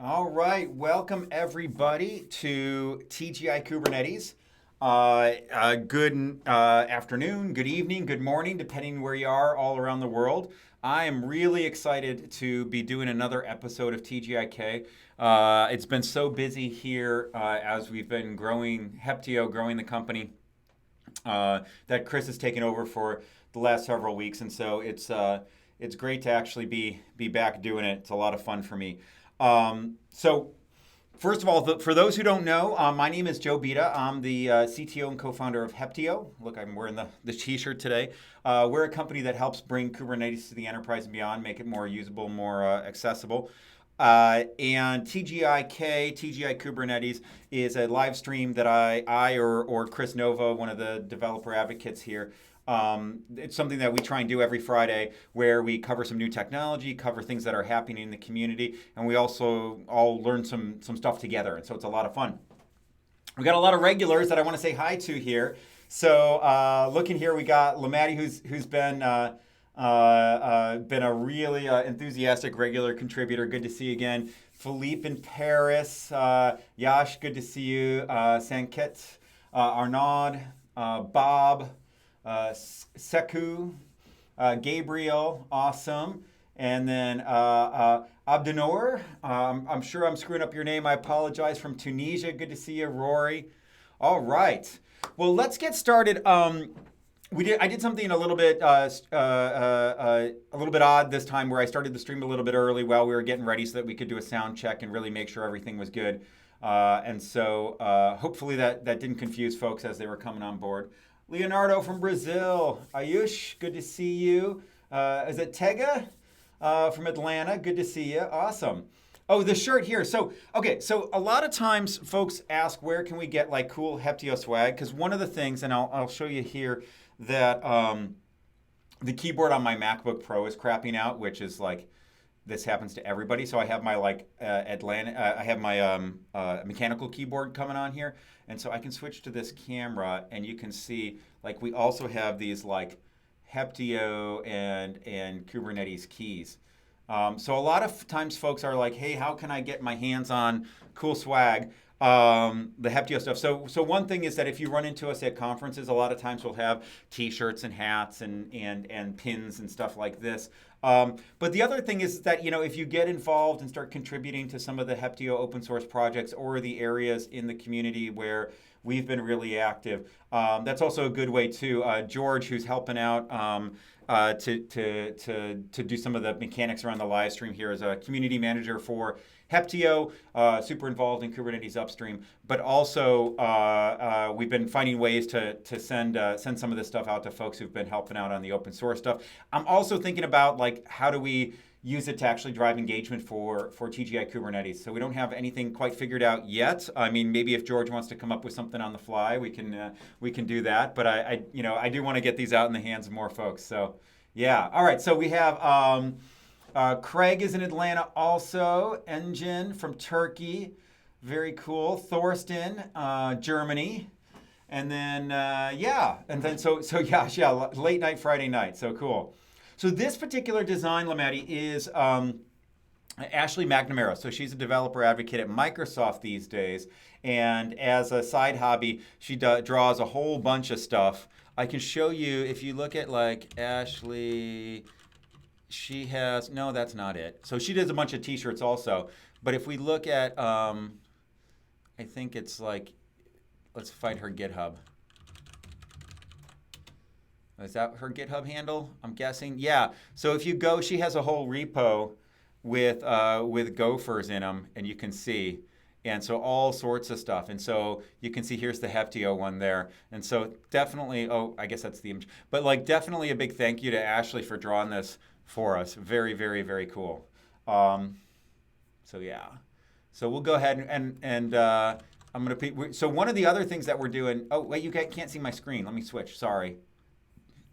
All right, welcome everybody to TGI Kubernetes. Good afternoon, good evening, good morning, depending where you are all around the world. I am really excited to be doing another episode of TGIK. It's been so busy here as we've been growing Heptio, growing the company that Chris has taken over for the last several weeks, and so it's great to actually be back doing it. It's a lot of fun for me. So first of all, for those who don't know, my name is Joe Beda. I'm the CTO and co-founder of Heptio. Look, I'm wearing the t-shirt today. We're a company that helps bring Kubernetes to the enterprise and beyond, make it more usable, more accessible. And TGI Kubernetes is a live stream that I or Chris Nova, one of the developer advocates here, it's something that we try and do every Friday where we cover some new technology, cover things that are happening in the community, and we also all learn some stuff together. And so it's a lot of fun. We got a lot of regulars that I want to say hi to here. So looking here, we got Lamati, who's been a really enthusiastic regular contributor. Good to see you again. Philippe in Paris. Yash, good to see you. Sanket, Arnaud, Bob, Seku, Gabriel, awesome. And then Abdenor, I'm sure I'm screwing up your name. I apologize, from Tunisia. Good to see you, Rory. All right. Well, let's get started. I did something a little bit odd this time, where I started the stream a little bit early while we were getting ready so that we could do a sound check and really make sure everything was good. And so hopefully that didn't confuse folks as they were coming on board. Leonardo from Brazil. Ayush, good to see you. Is it Tega from Atlanta? Good to see you. Awesome. Oh, the shirt here. So a lot of times folks ask, where can we get like cool Heptio swag? Because one of the things, and I'll show you here, that the keyboard on my MacBook Pro is crapping out, which is like, this happens to everybody. So I have my I have my mechanical keyboard coming on here, and so I can switch to this camera, and you can see like we also have these like Heptio and Kubernetes keys. So a lot of times folks are like, hey, how can I get my hands on cool swag? The Heptio stuff. So one thing is that if you run into us at conferences, a lot of times we'll have T-shirts and hats and pins and stuff like this. But the other thing is that, if you get involved and start contributing to some of the Heptio open source projects or the areas in the community where we've been really active, that's also a good way too. George, who's helping out to do some of the mechanics around the live stream here, as a community manager for Heptio, super involved in Kubernetes upstream, but also we've been finding ways to send some of this stuff out to folks who've been helping out on the open source stuff. I'm also thinking about like, how do we use it to actually drive engagement for TGI Kubernetes? So we don't have anything quite figured out yet. I mean, maybe if George wants to come up with something on the fly, we can do that. But I do want to get these out in the hands of more folks. So yeah. All right. So we have Craig is in Atlanta also. Engine from Turkey. Very cool. Thorsten, Germany. And then, late night Friday night. So cool. So this particular design, Lamati, is Ashley McNamara. So she's a developer advocate at Microsoft these days. And as a side hobby, she draws a whole bunch of stuff. I can show you, if you look at like Ashley, she has, no, that's not it. So she does a bunch of t-shirts also. But if we look at, I think it's like, let's find her GitHub. Is that her GitHub handle? I'm guessing. Yeah. So if you go, she has a whole repo with gophers in them, and you can see. And so all sorts of stuff. And so you can see here's the Heptio one there. And so definitely, I guess that's the image. But like definitely a big thank you to Ashley for drawing this for us. Very, very, very cool. So yeah. So we'll go ahead and I'm going to, so one of the other things that we're doing, oh wait, you can't see my screen. Let me switch, sorry.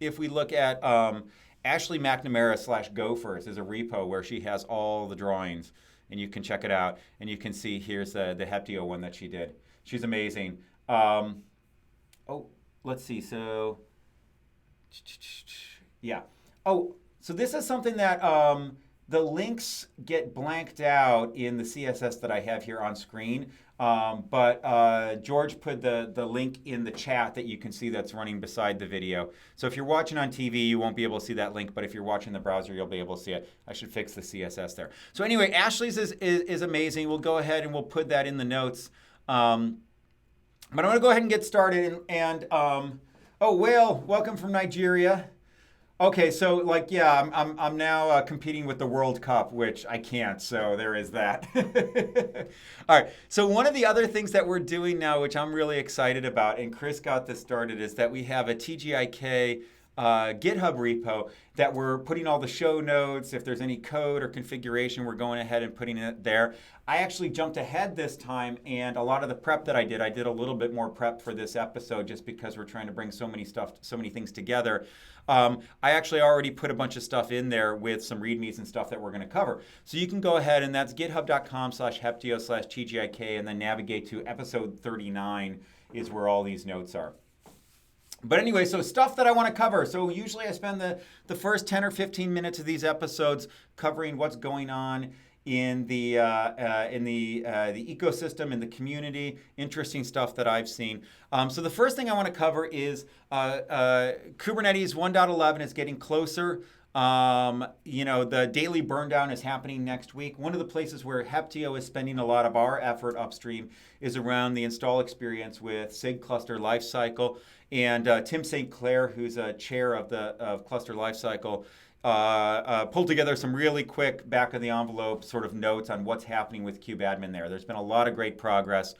If we look at Ashley McNamara / Gophers is a repo where she has all the drawings, and you can check it out. And you can see here's the Heptio one that she did. She's amazing. Let's see. So, yeah. Oh, so this is something that The links get blanked out in the CSS that I have here on screen, but George put the link in the chat that you can see that's running beside the video. So if you're watching on TV, you won't be able to see that link, but if you're watching the browser, you'll be able to see it. I should fix the CSS there. So anyway, Ashley's is amazing. We'll go ahead and we'll put that in the notes. But I'm going to go ahead and get started. Oh, Whale, welcome from Nigeria. Okay, so like, yeah, I'm now competing with the World Cup, which I can't, so there is that. All right, so one of the other things that we're doing now, which I'm really excited about, and Chris got this started, is that we have a TGIK GitHub repo that we're putting all the show notes. If there's any code or configuration, we're going ahead and putting it there. I actually jumped ahead this time, and a lot of the prep that I did a little bit more prep for this episode just because we're trying to bring so many things together. I actually already put a bunch of stuff in there with some readmes and stuff that we're going to cover. So you can go ahead, and that's github.com/heptio/tgik, and then navigate to episode 39 is where all these notes are. But anyway, so stuff that I want to cover. So usually I spend the first 10 or 15 minutes of these episodes covering what's going on in the ecosystem, in the community, interesting stuff that I've seen. So the first thing I want to cover is Kubernetes 1.11 is getting closer. The daily burn down is happening next week. One of the places where Heptio is spending a lot of our effort upstream is around the install experience with SIG Cluster Lifecycle. And Tim St. Clair, who's a chair of Cluster Lifecycle, pulled together some really quick back-of-the-envelope sort of notes on what's happening with kubeadmin there. There's been a lot of great progress.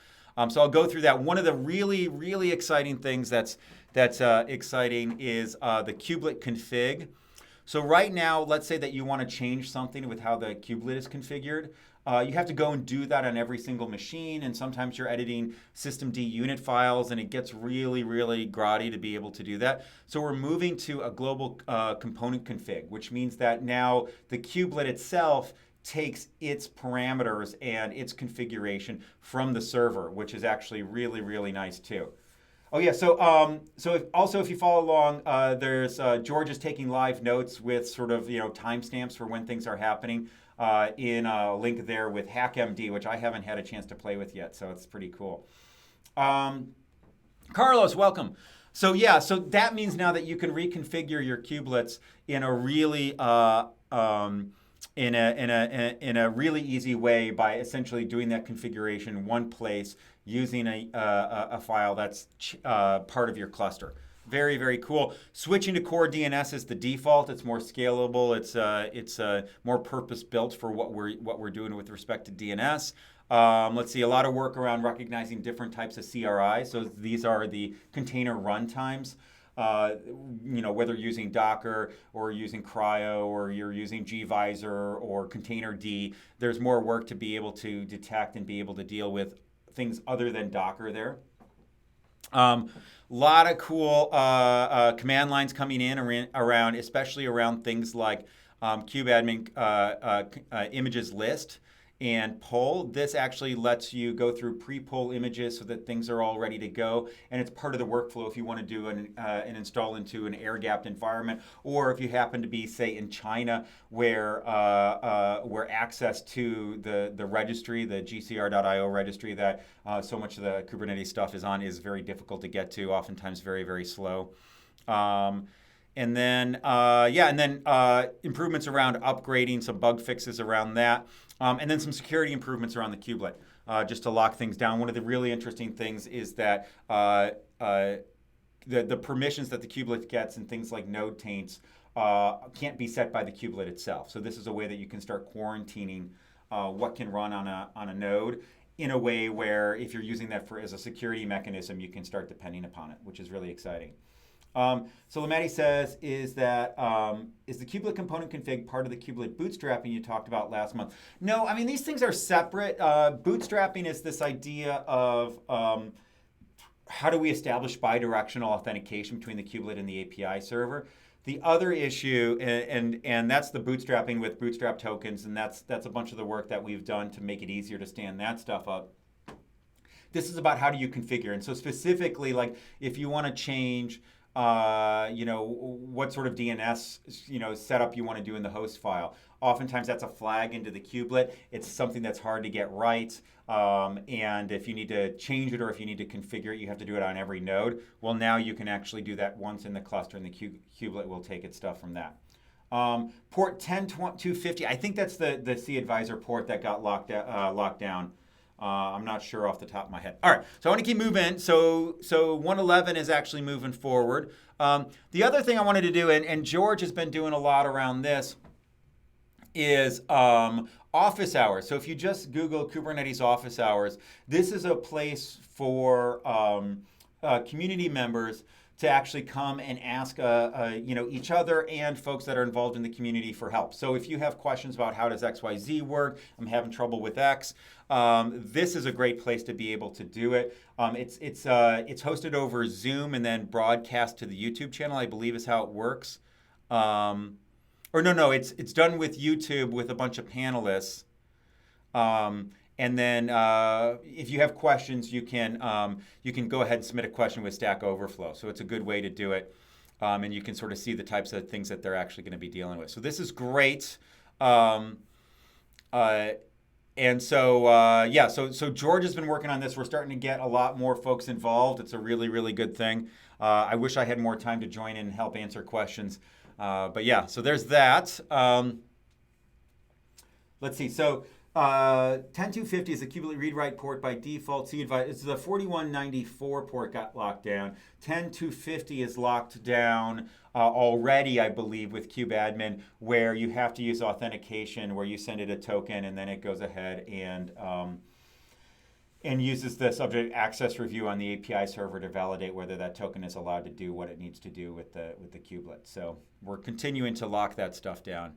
So I'll go through that. One of the really, really exciting things that's exciting is the kubelet config. So right now, let's say that you want to change something with how the kubelet is configured. You have to go and do that on every single machine, and sometimes you're editing systemd unit files, and it gets really, really grotty to be able to do that. So we're moving to a global component config, which means that now the kubelet itself takes its parameters and its configuration from the server, which is actually really, really nice too. Oh yeah, so if you follow along, there's George is taking live notes with sort of timestamps for when things are happening in a link there with HackMD, which I haven't had a chance to play with yet, so it's pretty cool. Carlos, welcome. So yeah, so that means now that you can reconfigure your kubelets in a really in a really easy way by essentially doing that configuration in one place using a file that's part of your cluster. Very, very cool. Switching to core DNS is the default. It's more scalable. It's more purpose-built for what we're doing with respect to DNS. Let's see, a lot of work around recognizing different types of CRI. So these are the container runtimes. Whether you're using Docker or using Cryo or you're using gvisor or Containerd, there's more work to be able to detect and be able to deal with things other than Docker there. Lot of cool command lines coming in around, especially around things like kubeadmin images list and pull. This actually lets you go through pre-pull images so that things are all ready to go, and it's part of the workflow if you want to do an install into an air-gapped environment, or if you happen to be, say, in China, where access to the registry, the gcr.io registry that so much of the Kubernetes stuff is on, is very difficult to get to, oftentimes very, very slow. And then improvements around upgrading, some bug fixes around that. And then some security improvements around the kubelet, just to lock things down. One of the really interesting things is that the permissions that the kubelet gets and things like node taints can't be set by the kubelet itself. So this is a way that you can start quarantining what can run on a node in a way where if you're using that as a security mechanism, you can start depending upon it, which is really exciting. So Lamati says, is the kubelet component config part of the kubelet bootstrapping you talked about last month? No, I mean, these things are separate. Bootstrapping is this idea of how do we establish bidirectional authentication between the kubelet and the API server. The other issue, and that's the bootstrapping with bootstrap tokens, and that's a bunch of the work that we've done to make it easier to stand that stuff up. This is about how do you configure. And so specifically, like if you want to change what sort of DNS, setup you want to do in the host file. Oftentimes that's a flag into the kubelet. It's something that's hard to get right. And if you need to change it or if you need to configure it, you have to do it on every node. Well, now you can actually do that once in the cluster, and the kubelet will take its stuff from that. Port 10250, I think that's the cAdvisor port that got locked down. I'm not sure off the top of my head. All right, so I want to keep moving. So 111 is actually moving forward. The other thing I wanted to do, and George has been doing a lot around this, is office hours. So if you just Google Kubernetes office hours, this is a place for community members to actually come and ask each other and folks that are involved in the community for help. So if you have questions about how does XYZ work, I'm having trouble with X, this is a great place to be able to do it. It's hosted over Zoom and then broadcast to the YouTube channel, I believe is how it works. It's done with YouTube with a bunch of panelists. And then if you have questions, you can go ahead and submit a question with Stack Overflow. So it's a good way to do it. And you can sort of see the types of things that they're actually going to be dealing with. So this is great. So George has been working on this. We're starting to get a lot more folks involved. It's a really, really good thing. I wish I had more time to join in and help answer questions. So there's that. Let's see. So 10250 is a kubelet read-write port by default. It's the 4194 port got locked down. 10250 is locked down already, I believe, with kubeadmin, where you have to use authentication, where you send it a token and then it goes ahead and uses the subject access review on the API server to validate whether that token is allowed to do what it needs to do with the kubelet. So we're continuing to lock that stuff down.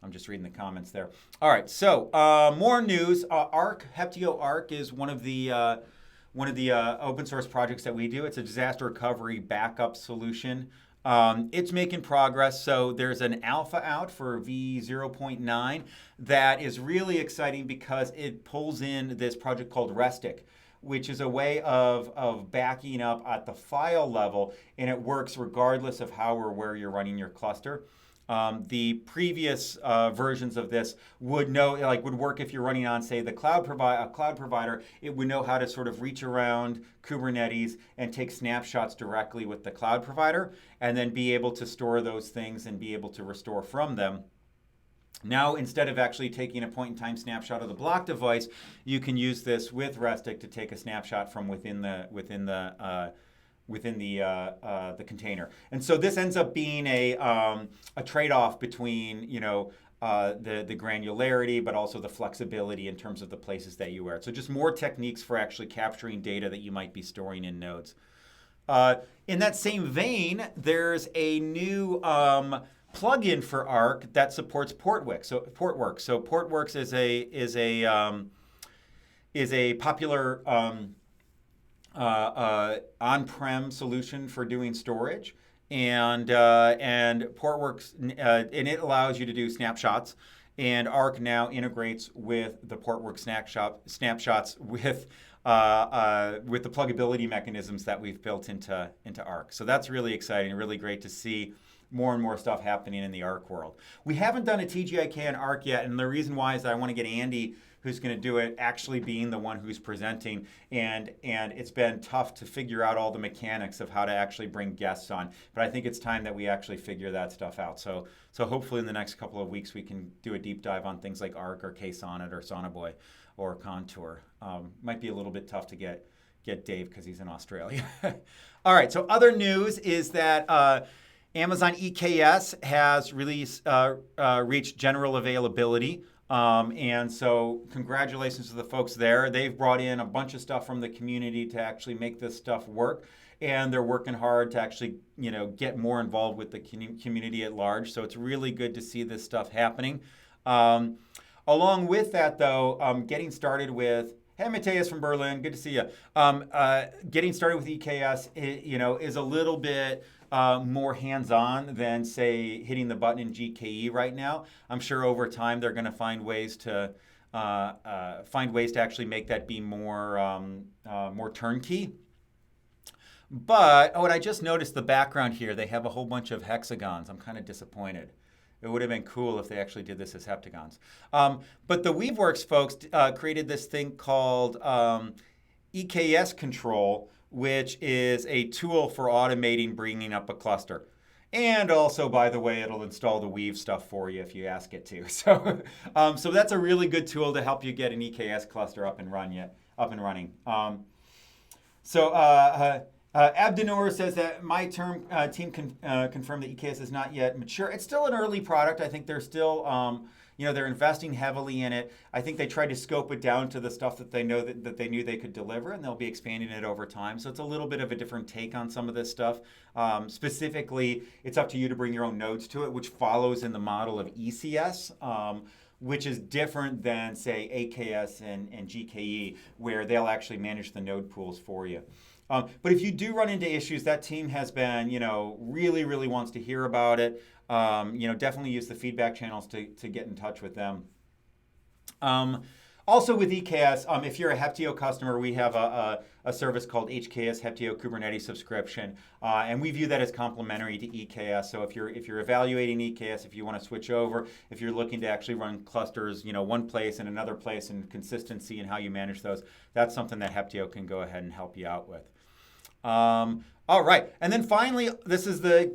I'm just reading the comments there. All right, so more news. Heptio Arc is one of the open source projects that we do. It's a disaster recovery backup solution. It's making progress. So there's an alpha out for v0.9 that is really exciting because it pulls in this project called Restic, which is a way of backing up at the file level, and it works regardless of how or where you're running your cluster. The previous versions of this would work if you're running on, say, a cloud provider. It would know how to sort of reach around Kubernetes and take snapshots directly with the cloud provider, and then be able to store those things and be able to restore from them. Now, instead of actually taking a point-in-time snapshot of the block device, you can use this with Restic to take a snapshot from within the container. And so this ends up being a trade-off between the granularity, but also the flexibility in terms of the places that you are. So just more techniques for actually capturing data that you might be storing in nodes. In that same vein, there's a new plugin for Arc that supports Portworx. So Portworx is a popular on-prem solution for doing storage, and Portworx and it allows you to do snapshots. And Arc now integrates with the Portworx snapshots with the pluggability mechanisms that we've built into Arc. So that's really exciting, really great to see more and more stuff happening in the Arc world. We haven't done a TGIK on Arc yet, and the reason why is that I want to get Andy, who's going to do it, actually being the one who's presenting, and it's been tough to figure out all the mechanics of how to actually bring guests on. But I think it's time that we actually figure that stuff out. So hopefully in the next couple of weeks we can do a deep dive on things like Arc or KSonnet or Sonaboy or Contour. Might be a little bit tough to get Dave because he's in Australia. All right, so other news is that Amazon EKS has reached general availability. And so congratulations to the folks there. They've brought in a bunch of stuff from the community to actually make this stuff work. And they're working hard to actually, get more involved with the community at large. So it's really good to see this stuff happening. Along with that, though, getting started with, hey, Mateus from Berlin, good to see you. Getting started with EKS, is a little bit more hands-on than, say, hitting the button in GKE right now. I'm sure over time they're going to find ways to actually make that be more turnkey. But, oh, and I just noticed the background here. They have a whole bunch of hexagons. I'm kind of disappointed. It would have been cool if they actually did this as heptagons. But the Weaveworks folks created this thing called EKS control, which is a tool for automating bringing up a cluster. And also, by the way, it'll install the Weave stuff for you if you ask it to. So that's a really good tool to help you get an EKS cluster up and running. Abdinur says that my team confirmed that EKS is not yet mature. It's still an early product. I think they're still, they're investing heavily in it. I think they tried to scope it down to the stuff that they know that they knew they could deliver, and they'll be expanding it over time. So it's a little bit of a different take on some of this stuff. Specifically, it's up to you to bring your own nodes to it, which follows in the model of ECS. Which is different than, say, AKS and GKE, where they'll actually manage the node pools for you. But if you do run into issues, that team has been, really, really wants to hear about it. Definitely use the feedback channels to get in touch with them. Also with EKS, if you're a Heptio customer, we have a service called HKS Heptio Kubernetes subscription, and we view that as complementary to EKS. So if you're evaluating EKS, if you want to switch over, if you're looking to actually run clusters, one place and another place, and consistency in how you manage those, that's something that Heptio can go ahead and help you out with. All right, and then finally, this is the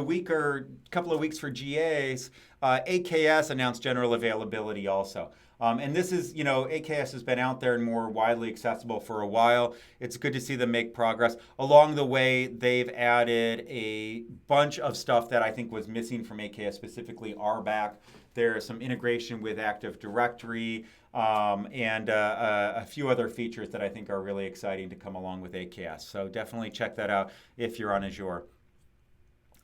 week or couple of weeks for GAs. AKS announced general availability also. And this is, AKS has been out there and more widely accessible for a while. It's good to see them make progress. Along the way, they've added a bunch of stuff that I think was missing from AKS, specifically RBAC. There's some integration with Active Directory and a few other features that I think are really exciting to come along with AKS. So definitely check that out if you're on Azure.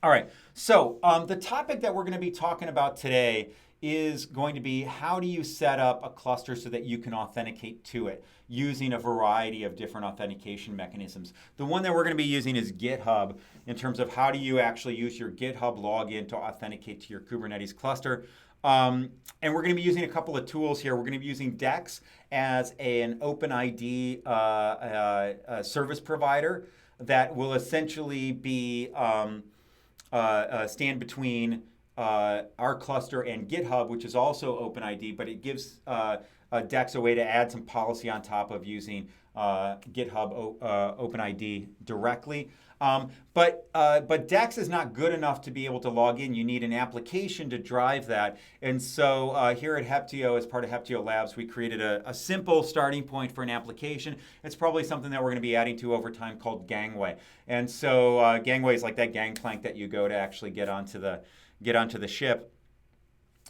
All right, so the topic that we're going to be talking about today is going to be how do you set up a cluster so that you can authenticate to it using a variety of different authentication mechanisms. The one that we're going to be using is GitHub in terms of how do you actually use your GitHub login to authenticate to your Kubernetes cluster. And we're going to be using a couple of tools here. We're going to be using Dex as an OpenID service provider that will essentially be stand between our cluster and GitHub, which is also OpenID, but it gives Dex a way to add some policy on top of using GitHub OpenID directly. But Dex is not good enough to be able to log in. You need an application to drive that. And so here at Heptio, as part of Heptio Labs, we created a simple starting point for an application. It's probably something that we're going to be adding to over time called Gangway. And so Gangway is like that gangplank that you go to actually get onto the ship.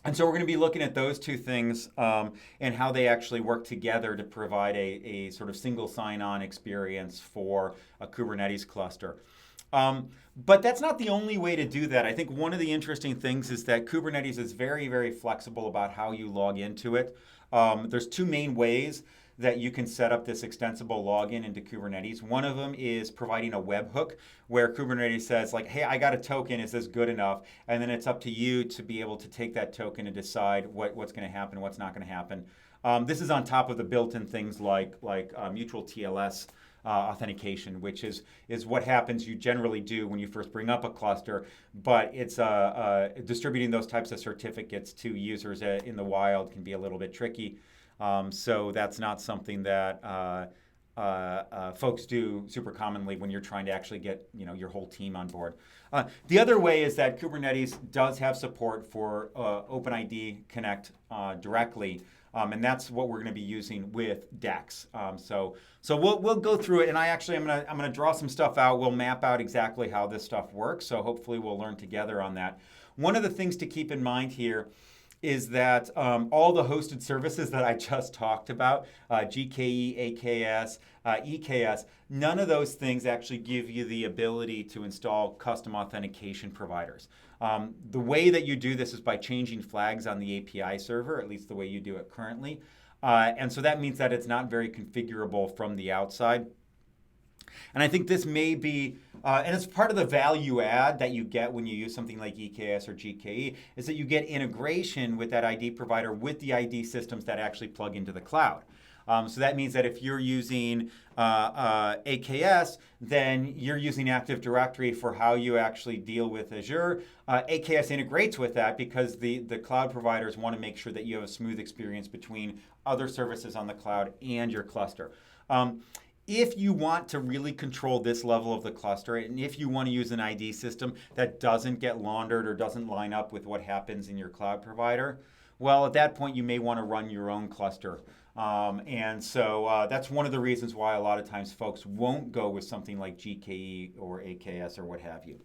And so we're going to be looking at those two things and how they actually work together to provide a sort of single sign-on experience for a Kubernetes cluster. But that's not the only way to do that. I think one of the interesting things is that Kubernetes is very, very flexible about how you log into it. There's two main ways that you can set up this extensible login into Kubernetes. One of them is providing a webhook where Kubernetes says like, hey, I got a token, is this good enough? And then it's up to you to be able to take that token and decide what's going to happen, what's not going to happen. This is on top of the built-in things like mutual TLS authentication, which is what happens you generally do when you first bring up a cluster, but it's distributing those types of certificates to users in the wild can be a little bit tricky. So that's not something that folks do super commonly when you're trying to actually get your whole team on board. The other way is that Kubernetes does have support for OpenID Connect directly, and that's what we're going to be using with Dex. So we'll go through it, and I'm gonna draw some stuff out. We'll map out exactly how this stuff works. So hopefully we'll learn together on that. One of the things to keep in mind here is that all the hosted services that I just talked about, GKE, AKS, EKS, none of those things actually give you the ability to install custom authentication providers. The way that you do this is by changing flags on the API server, at least the way you do it currently. And so that means that it's not very configurable from the outside. And I think this may be, and it's part of the value add that you get when you use something like EKS or GKE, is that you get integration with that ID provider with the ID systems that actually plug into the cloud. So that means that if you're using AKS, then you're using Active Directory for how you actually deal with Azure. AKS integrates with that because the cloud providers want to make sure that you have a smooth experience between other services on the cloud and your cluster. If you want to really control this level of the cluster, and if you want to use an ID system that doesn't get laundered or doesn't line up with what happens in your cloud provider, well, at that point, you may want to run your own cluster. And so that's one of the reasons why a lot of times folks won't go with something like GKE or AKS or what have you.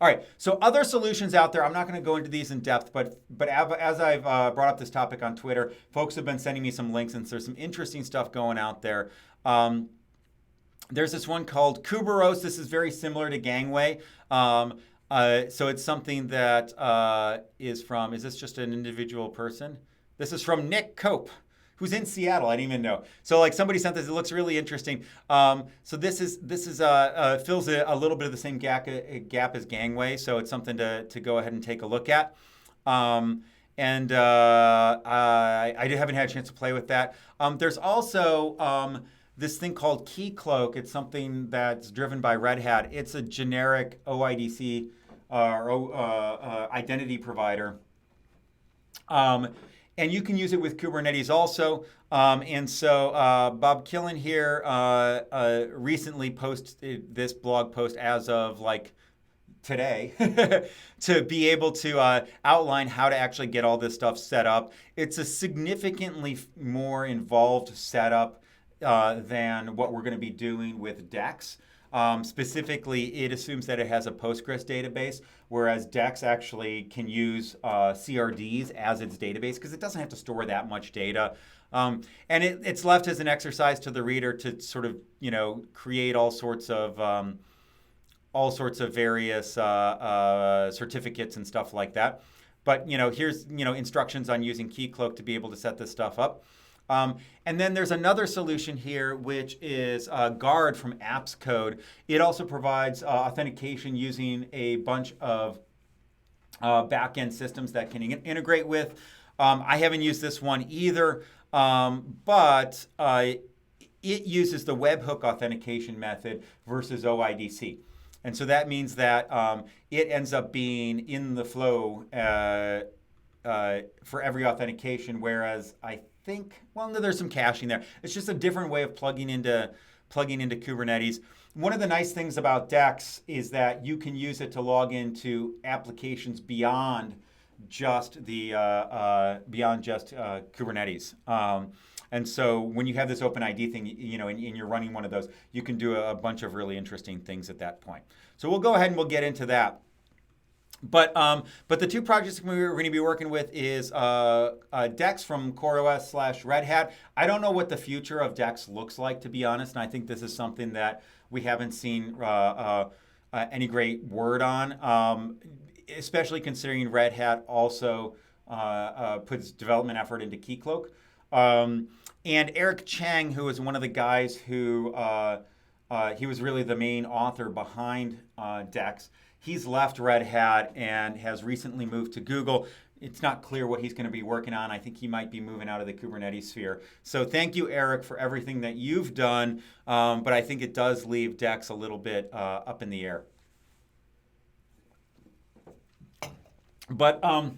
All right, so other solutions out there, I'm not going to go into these in depth, but as I've brought up this topic on Twitter, folks have been sending me some links, and there's some interesting stuff going out there. There's this one called CoreOS. This is very similar to Gangway. So it's something that is this just an individual person? This is from Nick Cope, who's in Seattle. I didn't even know. So like somebody sent this. It looks really interesting. So this is fills a little bit of the same gap as Gangway. So it's something to go ahead and take a look at. I haven't had a chance to play with that. There's also this thing called Keycloak. It's something that's driven by Red Hat. It's a generic OIDC identity provider. And you can use it with Kubernetes also. And so Bob Killen here recently posted this blog post as of like today to be able to outline how to actually get all this stuff set up. It's a significantly more involved setup than what we're going to be doing with Dex. Specifically, it assumes that it has a Postgres database, whereas Dex actually can use CRDs as its database because it doesn't have to store that much data. And it's left as an exercise to the reader to sort of, create all sorts of various certificates and stuff like that. But, here's, instructions on using Keycloak to be able to set this stuff up. And then there's another solution here, which is Guard from Apps Code. It also provides authentication using a bunch of back-end systems that can integrate with. I haven't used this one either, but it uses the webhook authentication method versus OIDC. And so that means that it ends up being in the flow for every authentication, whereas I think, there's some caching there. It's just a different way of plugging into Kubernetes. One of the nice things about Dex is that you can use it to log into applications beyond just Kubernetes. And so when you have this OpenID thing, and you're running one of those, you can do a bunch of really interesting things at that point. So we'll go ahead and we'll get into that. But the two projects we're going to be working with is Dex from CoreOS / Red Hat. I don't know what the future of Dex looks like, to be honest, and I think this is something that we haven't seen any great word on, especially considering Red Hat also puts development effort into Keycloak. And Eric Chang, who is one of the guys who he was really the main author behind Dex. He's left Red Hat and has recently moved to Google. It's not clear what he's going to be working on. I think he might be moving out of the Kubernetes sphere. So thank you, Eric, for everything that you've done. But I think it does leave Dex a little bit up in the air. But all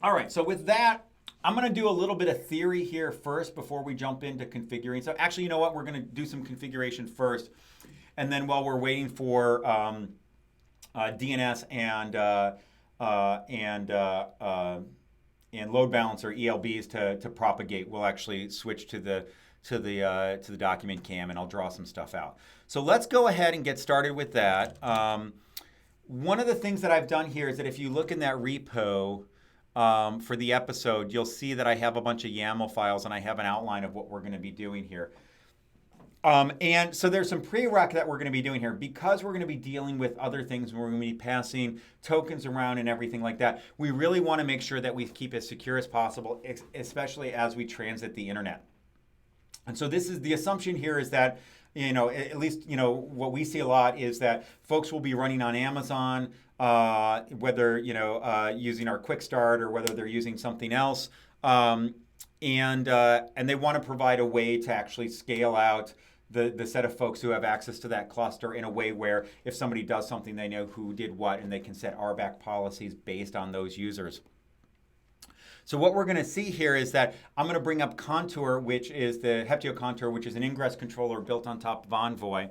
right, so with that, I'm going to do a little bit of theory here first before we jump into configuring. So actually, you know what? We're going to do some configuration first. And then while we're waiting for DNS and load balancer ELBs to propagate, we'll actually switch to the document cam, and I'll draw some stuff out. So let's go ahead and get started with that. One of the things that I've done here is that if you look in that repo for the episode, you'll see that I have a bunch of YAML files and I have an outline of what we're going to be doing here. And so there's some prereq that we're going to be doing here because we're going to be dealing with other things and we're going to be passing tokens around and everything like that. We really want to make sure that we keep it as secure as possible, especially as we transit the internet. And so this is the assumption here is that, at least, what we see a lot is that folks will be running on Amazon, whether, using our quick start or whether they're using something else. and they want to provide a way to actually scale out the set of folks who have access to that cluster in a way where if somebody does something, they know who did what, and they can set RBAC policies based on those users. So what we're going to see here is that I'm going to bring up Contour, which is the Heptio Contour, which is an Ingress controller built on top of Envoy.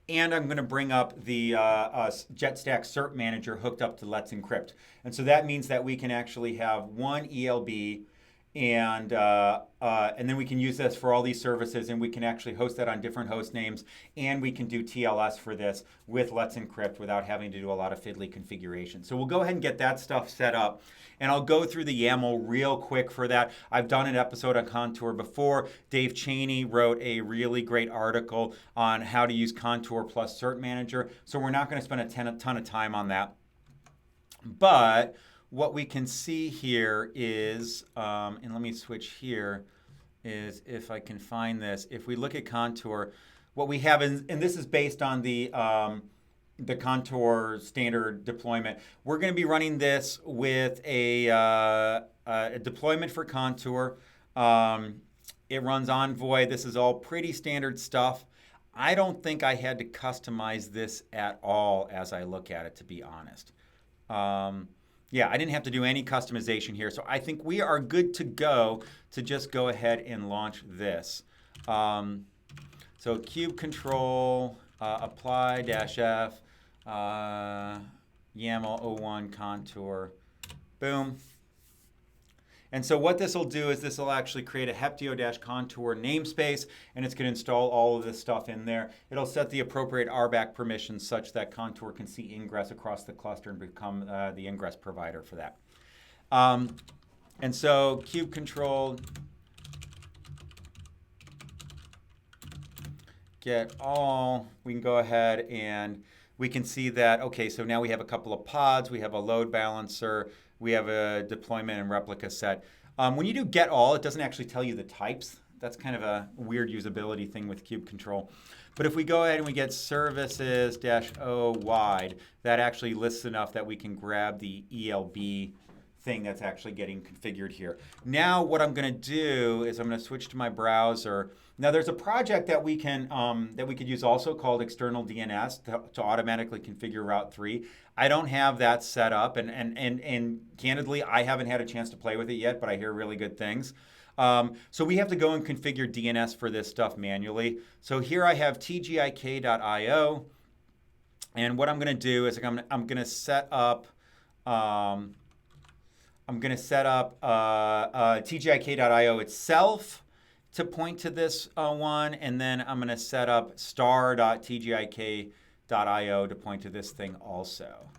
And I'm going to bring up the JetStack Cert Manager hooked up to Let's Encrypt. And so that means that we can actually have one ELB, and then we can use this for all these services, and we can actually host that on different host names, and we can do TLS for this with Let's Encrypt without having to do a lot of fiddly configuration. So we'll go ahead and get that stuff set up, and I'll go through the YAML real quick for that. I've done an episode on Contour before. Dave Cheney wrote a really great article on how to use Contour plus Cert Manager, so we're not going to spend a ton of time on that. But what we can see here is, and let me switch here, is if I can find this. If we look at Contour, what we have, and this is based on the Contour standard deployment. We're going to be running this with a deployment for Contour. It runs Envoy. This is all pretty standard stuff. I don't think I had to customize this at all as I look at it, to be honest. Yeah, I didn't have to do any customization here. So I think we are good to go to just go ahead and launch this. So kube control, apply-f, YAML 01 Contour, boom. And so what this will do is this will actually create a Heptio-Contour namespace, and it's going to install all of this stuff in there. It'll set the appropriate RBAC permissions such that Contour can see Ingress across the cluster and become the Ingress provider for that. And so kube control, get all, we can go ahead and we can see that, okay, so now we have a couple of pods, we have a load balancer, we have a deployment and replica set. When you do get all, it doesn't actually tell you the types. That's kind of a weird usability thing with kube control. But if we go ahead and we get services-o wide, that actually lists enough that we can grab the ELB thing that's actually getting configured here. Now what I'm going to do is I'm going to switch to my browser. Now there's a project that we can that we could use also called external DNS to automatically configure Route 3. I don't have that set up, and candidly, I haven't had a chance to play with it yet, but I hear really good things. So we have to go and configure DNS for this stuff manually. So here I have tgik.io, and what I'm going to do is I'm going to set up tgik.io itself to point to this one, and then I'm going to set up star.tgik.io to point to this thing also.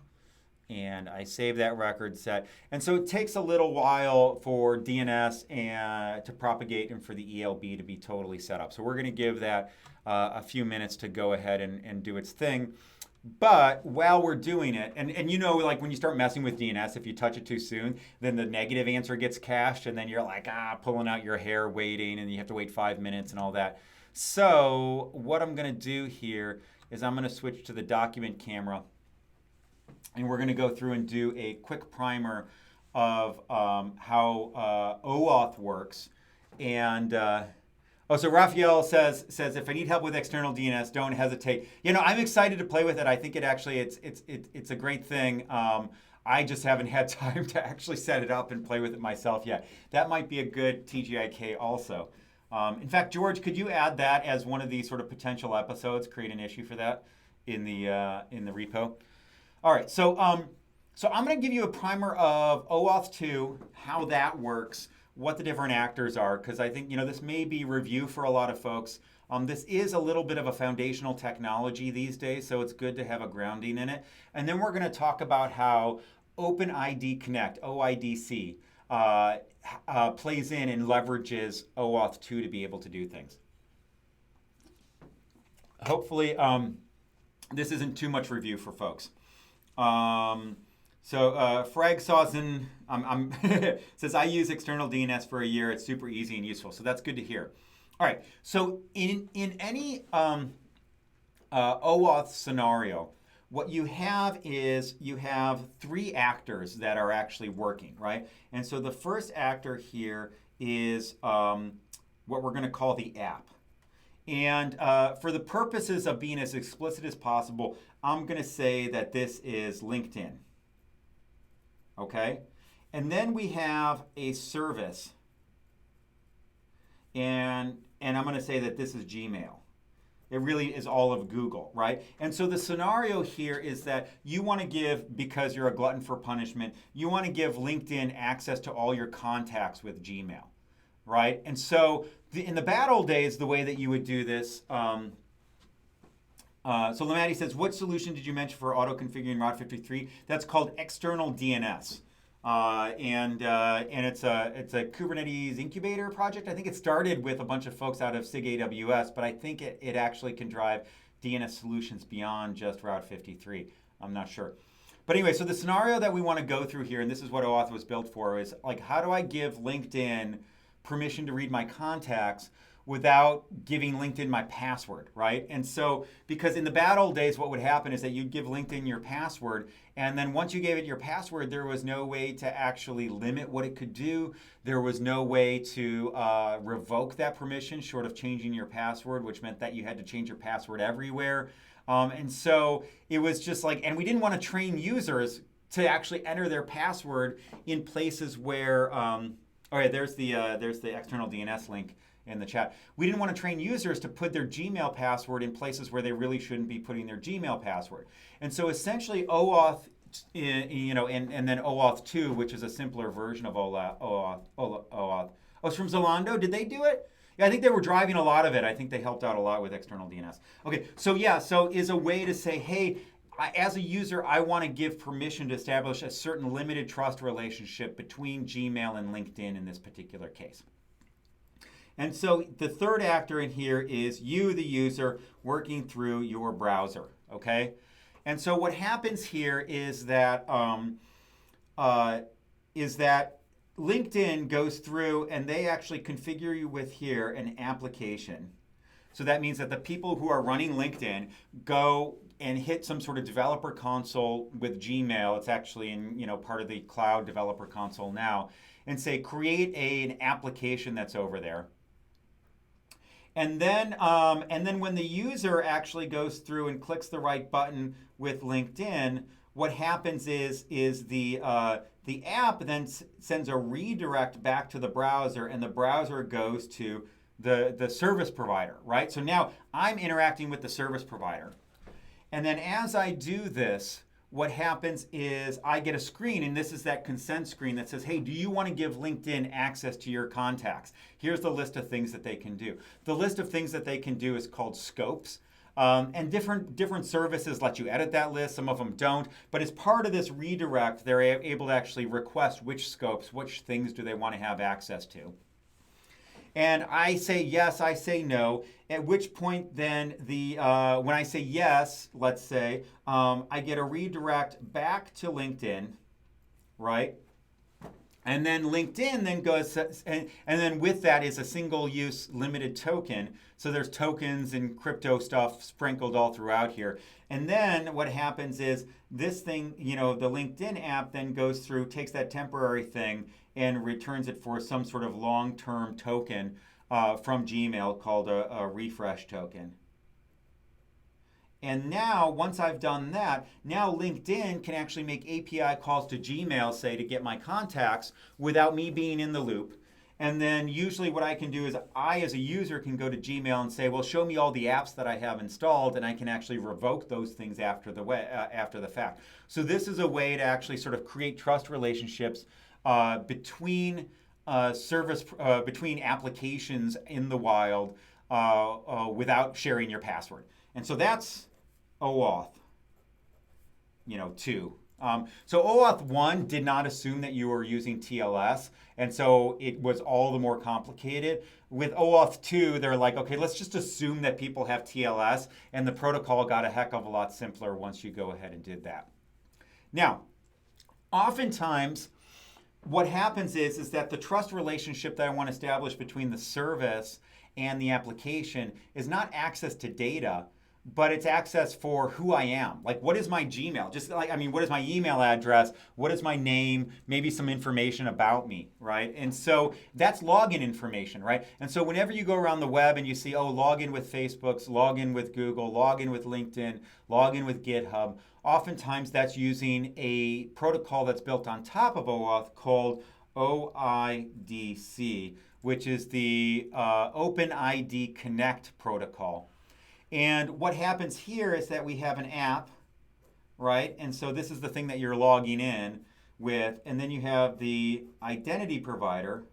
And I save that record set. And so it takes a little while for DNS and to propagate and for the ELB to be totally set up. So we're going to give that a few minutes to go ahead and do its thing. But while we're doing it, and you know, like when you start messing with DNS, if you touch it too soon, then the negative answer gets cached, and then you're like, pulling out your hair waiting, and you have to wait 5 minutes and all that. So what I'm going to do here is I'm going to switch to the document camera, and we're going to go through and do a quick primer of how OAuth works. And so Raphael says if I need help with external DNS, don't hesitate. You know, I'm excited to play with it. I think it's a great thing. I just haven't had time to actually set it up and play with it myself yet. That might be a good TGIK also. In fact, George, could you add that as one of these sort of potential episodes? Create an issue for that in the repo. All right, so I'm going to give you a primer of OAuth 2, how that works, what the different actors are, because I think, you know, this may be review for a lot of folks. This is a little bit of a foundational technology these days, so it's good to have a grounding in it. And then we're going to talk about how OpenID Connect, OIDC, plays in and leverages OAuth 2 to be able to do things. Hopefully, this isn't too much review for folks. Frag Sawson says, I use external DNS for a year. It's super easy and useful. So that's good to hear. All right. So in any OAuth scenario, what you have is you have three actors that are actually working, right? And so the first actor here is what we're going to call the app. And for the purposes of being as explicit as possible, I'm going to say that this is LinkedIn. Okay? And then we have a service. And I'm going to say that this is Gmail. It really is all of Google, right? And so the scenario here is that you want to give, because you're a glutton for punishment, you want to give LinkedIn access to all your contacts with Gmail, right? And so in the bad old days, the way that you would do this, so Lamati says, what solution did you mention for auto-configuring Route 53? That's called external DNS. And it's a Kubernetes incubator project. I think it started with a bunch of folks out of SIG AWS, but I think it actually can drive DNS solutions beyond just Route 53. I'm not sure. But anyway, so the scenario that we want to go through here, and this is what OAuth was built for, is like, how do I give LinkedIn permission to read my contacts without giving LinkedIn my password, right? And so, because in the bad old days, what would happen is that you'd give LinkedIn your password, and then once you gave it your password, there was no way to actually limit what it could do. There was no way to revoke that permission short of changing your password, which meant that you had to change your password everywhere. And so it was just like, and we didn't want to train users to actually enter their password in places where, there's the external DNS link in the chat. We didn't want to train users to put their Gmail password in places where they really shouldn't be putting their Gmail password. And so essentially OAuth, and then OAuth 2, which is a simpler version of OAuth. Oh, it's from Zalando? Did they do it? Yeah, I think they were driving a lot of it. I think they helped out a lot with external DNS. Okay, so is a way to say, hey, as a user, I want to give permission to establish a certain limited trust relationship between Gmail and LinkedIn in this particular case. And so the third actor in here is you, the user, working through your browser, okay? And so what happens here is that LinkedIn goes through and they actually configure you with here an application. So that means that the people who are running LinkedIn go and hit some sort of developer console with Gmail. It's actually in part of the cloud developer console now, and say create an application that's over there. And then when the user actually goes through and clicks the right button with LinkedIn, what happens is the app then sends a redirect back to the browser, and the browser goes to the service provider, right? So now I'm interacting with the service provider. And then as I do this, what happens is I get a screen, and this is that consent screen that says, hey, do you want to give LinkedIn access to your contacts? Here's the list of things that they can do. The list of things that they can do is called scopes. And different services let you edit that list. Some of them don't. But as part of this redirect, they're able to actually request which scopes, which things do they want to have access to. And I say yes, I say no, at which point then when I say yes, let's say, I get a redirect back to LinkedIn, right? And then LinkedIn then goes, and then with that is a single use limited token. So there's tokens and crypto stuff sprinkled all throughout here. And then what happens is this thing, the LinkedIn app then goes through, takes that temporary thing and returns it for some sort of long-term token from Gmail called a refresh token. And now, once I've done that, now LinkedIn can actually make API calls to Gmail, say, to get my contacts without me being in the loop. And then usually what I can do is I, as a user, can go to Gmail and say, well, show me all the apps that I have installed, and I can actually revoke those things after the fact. So this is a way to actually sort of create trust relationships between between applications in the wild without sharing your password. And so that's OAuth, 2. So OAuth 1 did not assume that you were using TLS, and so it was all the more complicated. With OAuth 2, they're like, okay, let's just assume that people have TLS, and the protocol got a heck of a lot simpler once you go ahead and did that. Now, oftentimes, what happens is that the trust relationship that I want to establish between the service and the application is not access to data, but it's access for who I am. Like, what is my Gmail? Just like, I mean, what is my email address? What is my name? Maybe some information about me, right? And so that's login information, right? And so whenever you go around the web and you see, oh, log in with Facebook's, log in with Google, log in with LinkedIn, log in with GitHub, oftentimes that's using a protocol that's built on top of OAuth called OIDC, which is the OpenID Connect protocol. And what happens here is that we have an app, right? And so this is the thing that you're logging in with. And then you have the identity provider.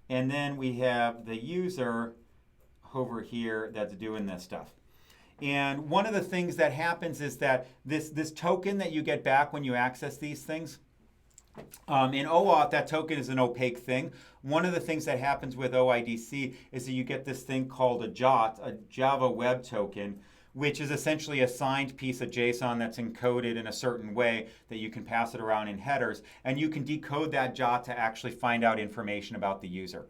And then we have the user over here that's doing this stuff. And one of the things that happens is that this token that you get back when you access these things, in OAuth, that token is an opaque thing. One of the things that happens with OIDC is that you get this thing called a JWT, a Java Web Token, which is essentially a signed piece of JSON that's encoded in a certain way that you can pass it around in headers. And you can decode that JWT to actually find out information about the user.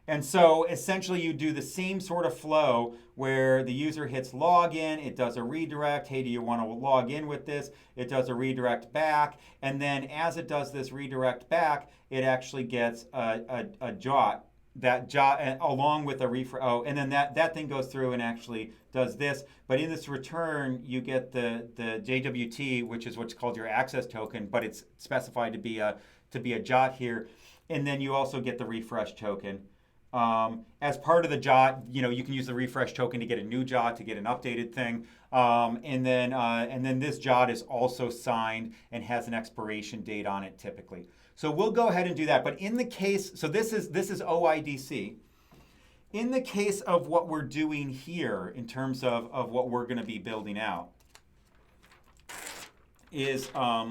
And so essentially you do the same sort of flow where the user hits login, it does a redirect, hey, do you want to log in with this? It does a redirect back, and then as it does this redirect back, it actually gets a JWT, that JWT along with a refresh, and then that thing goes through and actually does this. But in this return, you get the JWT, which is what's called your access token, but it's specified to be a JWT here. And then you also get the refresh token. As part of the JWT, you can use the refresh token to get a new JWT, to get an updated thing. And then this JWT is also signed and has an expiration date on it typically. So we'll go ahead and do that. But in the case, so this is OIDC. In the case of what we're doing here in terms of what we're going to be building out is, let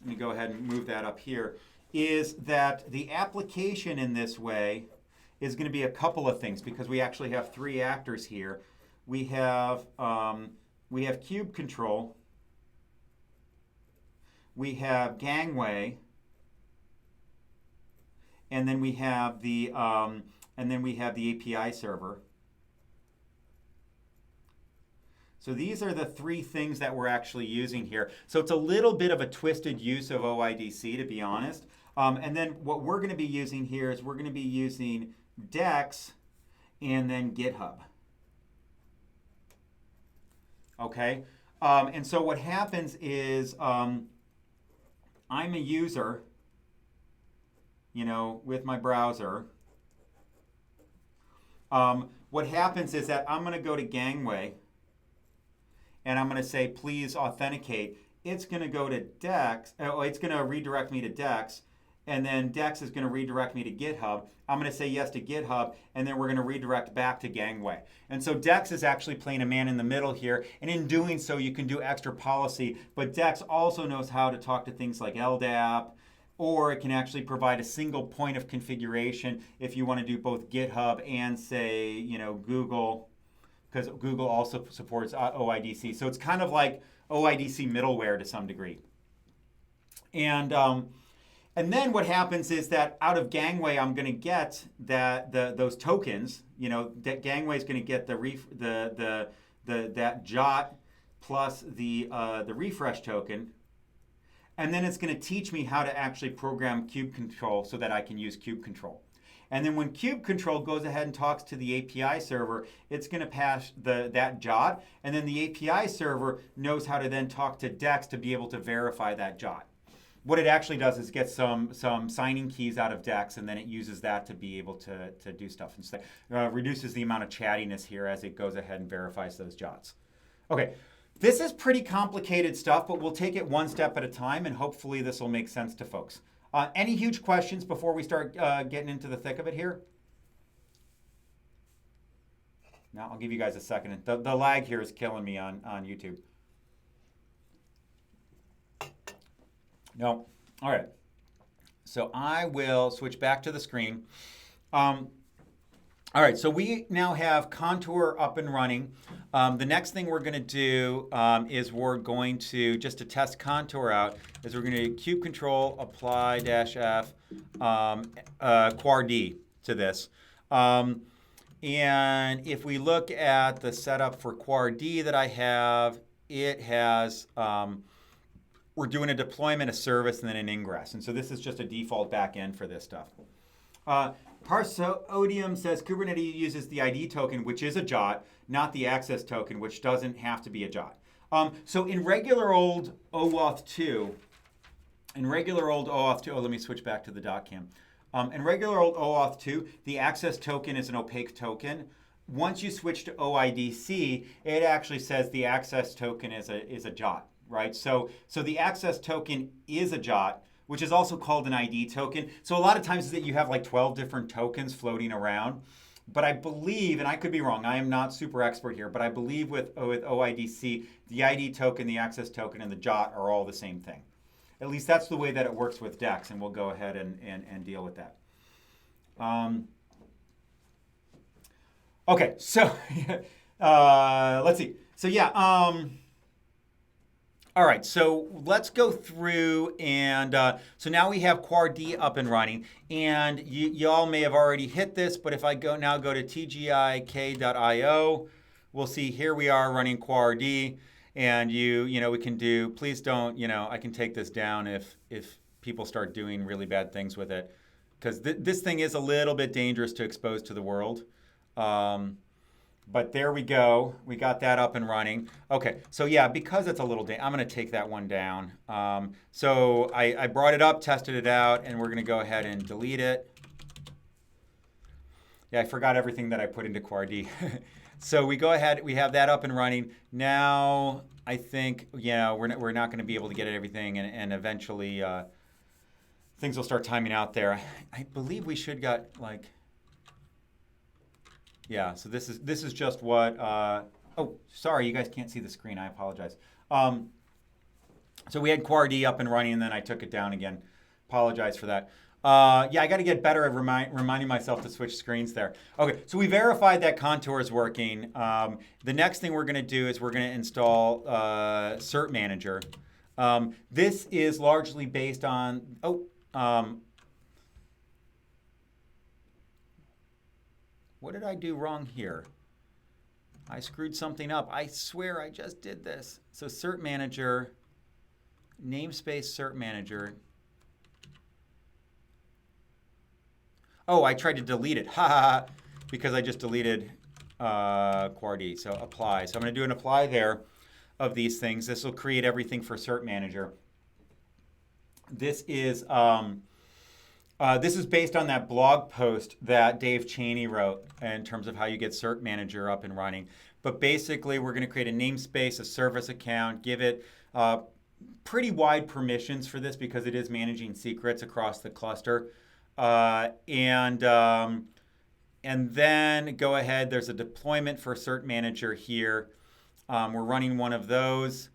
me go ahead and move that up here, is that the application in this way is going to be a couple of things because we actually have three actors here. We have Kube Control, we have Gangway, and then we have the API server. So these are the three things that we're actually using here. So it's a little bit of a twisted use of OIDC, to be honest. And then what we're going to be using here is we're going to be using Dex and then GitHub. Okay? And so what happens is I'm a user, with my browser. What happens is that I'm going to go to Gangway and I'm going to say, please authenticate. It's going to go to Dex. It's going to redirect me to Dex. And then Dex is going to redirect me to GitHub. I'm going to say yes to GitHub, and then we're going to redirect back to Gangway. And so Dex is actually playing a man in the middle here, and in doing so, you can do extra policy. But Dex also knows how to talk to things like LDAP, or it can actually provide a single point of configuration if you want to do both GitHub and, say, Google, because Google also supports OIDC. So it's kind of like OIDC middleware to some degree. And then what happens is that out of Gangway, I'm going to get those tokens. That Gangway is going to get that JWT plus the refresh token, and then it's going to teach me how to actually program Kube Control so that I can use Kube Control. And then when Kube Control goes ahead and talks to the API server, it's going to pass that JWT, and then the API server knows how to then talk to Dex to be able to verify that JWT. What it actually does is get some signing keys out of Dex, and then it uses that to be able to do stuff instead. Reduces the amount of chattiness here as it goes ahead and verifies those JWTs. Okay, this is pretty complicated stuff, but we'll take it one step at a time, and hopefully this will make sense to folks. Any huge questions before we start getting into the thick of it here? No, I'll give you guys a second. The lag here is killing me on YouTube. No. All right. So I will switch back to the screen. All right. So we now have Contour up and running. The next thing we're going to do is we're going to, just to test Contour out, is we're going to Kube Control apply -f quar D to this. And if we look at the setup for QuarD that I have, it has, we're doing a deployment, a service, and then an ingress. And so this is just a default backend for this stuff. Parsodium says Kubernetes uses the ID token, which is a JOT, not the access token, which doesn't have to be a JOT. So in regular old OAuth 2, oh, let me switch back to the .cam. In regular old OAuth 2, the access token is an opaque token. Once you switch to OIDC, it actually says the access token is a JOT, right? So the access token is a JOT, which is also called an ID token. So a lot of times that you have like 12 different tokens floating around. But I believe, and I could be wrong, I am not super expert here, but I believe with OIDC, the ID token, the access token, and the JOT are all the same thing. At least that's the way that it works with Dex, and we'll go ahead and deal with that. Okay, so let's see. So yeah, all right, so let's go through and so now we have QuarD up and running, and y'all may have already hit this, but if I go to tgik.io, we'll see here we are running QuarD, and we can do, please don't, I can take this down if people start doing really bad things with it, because this thing is a little bit dangerous to expose to the world. But there we go. We got that up and running. Okay, so yeah, because it's a little I'm going to take that one down. So I brought it up, tested it out, and we're going to go ahead and delete it. Yeah, I forgot everything that I put into QuarD. So we go ahead, we have that up and running. Now, I think, we're not going to be able to get everything, and eventually things will start timing out there. I believe we should got like... Yeah, so this is just what, oh, sorry, you guys can't see the screen, I apologize. So we had QuarD up and running, and then I took it down again. Apologize for that. Yeah, I got to get better at reminding myself to switch screens there. Okay, so we verified that Contour is working. The next thing we're going to do is we're going to install Cert Manager. This is largely based on, what did I do wrong here? I screwed something up. I swear I just did this. So Cert Manager, namespace Cert Manager. Oh, I tried to delete it. Ha ha ha. Because I just deleted QuarD. So apply. So I'm going to do an apply there of these things. This will create everything for Cert Manager. This is based on that blog post that Dave Cheney wrote in terms of how you get Cert Manager up and running. But basically, we're going to create a namespace, a service account, give it pretty wide permissions for this because it is managing secrets across the cluster. And then go ahead, there's a deployment for Cert Manager here. We're running one of those.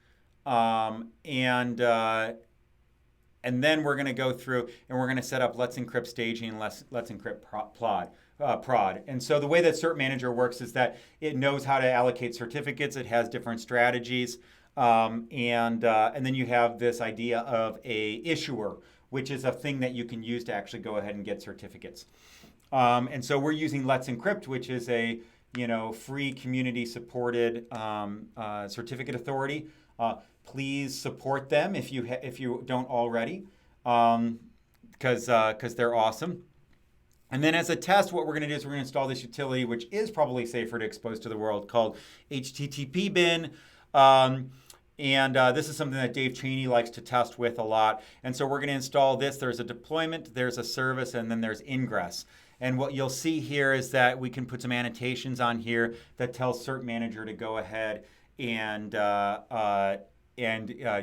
And then we're going to go through and we're going to set up Let's Encrypt staging and Let's Encrypt prod. And so the way that Cert Manager works is that it knows how to allocate certificates. It has different strategies. And then you have this idea of a issuer, which is a thing that you can use to actually go ahead and get certificates. And so we're using Let's Encrypt, which is a free community supported certificate authority. Please support them if you don't already, because they're awesome. And then as a test, what we're going to do is we're going to install this utility, which is probably safer to expose to the world, called HTTP bin. And this is something that Dave Cheney likes to test with a lot. And so we're going to install this. There's a deployment, there's a service, and then there's Ingress. And what you'll see here is that we can put some annotations on here that tells Cert Manager to go ahead and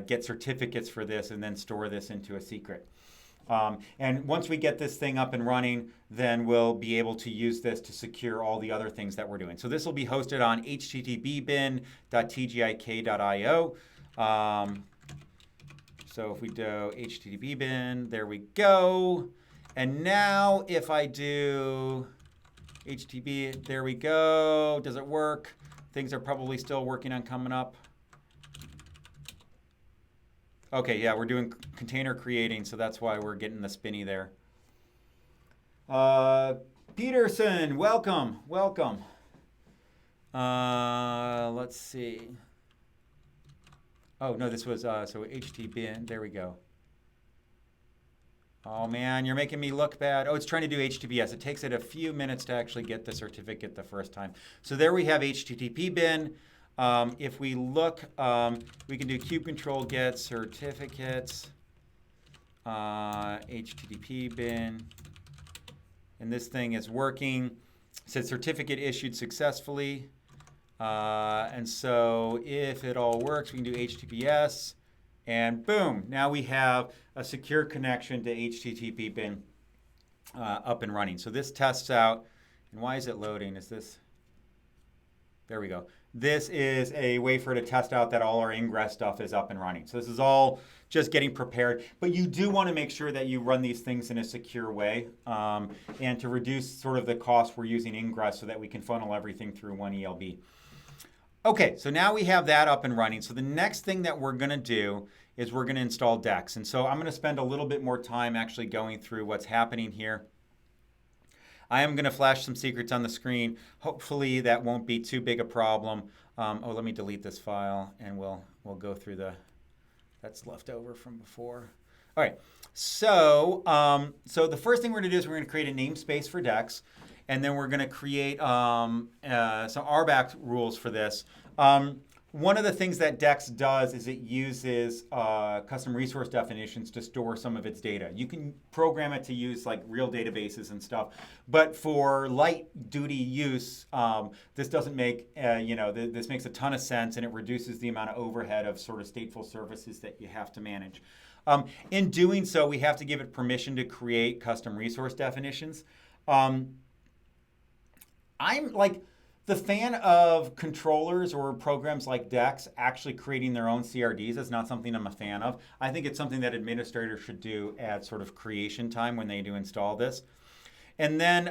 get certificates for this and then store this into a secret. And once we get this thing up and running, then we'll be able to use this to secure all the other things that we're doing. So this will be hosted on httpbin.tgik.io. So if we do http bin, there we go. And now if I do HTTP, there we go. Does it work? Things are probably still working on coming up. Okay, yeah, we're doing container creating, so that's why we're getting the spinny there. Peterson, welcome, welcome. Let's see. Oh, no, this was, so HTTP, there we go. Oh man, you're making me look bad. Oh, it's trying to do HTTPS. It takes it a few minutes to actually get the certificate the first time. So there we have HTTP bin. If we look, we can do kube control get certificates, HTTP bin, and this thing is working. It says certificate issued successfully. And so if it all works, we can do HTTPS. And boom, now we have a secure connection to HTTP bin up and running. So this tests out, and why is it loading? Is this, there we go. This is a way for it to test out that all our Ingress stuff is up and running. So this is all just getting prepared. But you do want to make sure that you run these things in a secure way. And to reduce sort of the cost, we're using Ingress so that we can funnel everything through one ELB. Okay, so now we have that up and running. So the next thing that we're going to do is we're going to install Dex. And so I'm going to spend a little bit more time actually going through what's happening here. I am going to flash some secrets on the screen. Hopefully that won't be too big a problem. Oh, let me delete this file and we'll go through that's left over from before. All right, so the first thing we're going to do is we're going to create a namespace for Dex. And then we're going to create some RBAC rules for this. One of the things that Dex does is it uses custom resource definitions to store some of its data. You can program it to use like real databases and stuff, but for light duty use, this doesn't make, this makes a ton of sense, and it reduces the amount of overhead of sort of stateful services that you have to manage. In doing so, we have to give it permission to create custom resource definitions. I'm like the fan of controllers or programs like Dex actually creating their own CRDs. Is not something I'm a fan of. I think it's something that administrators should do at sort of creation time when they do install this. And then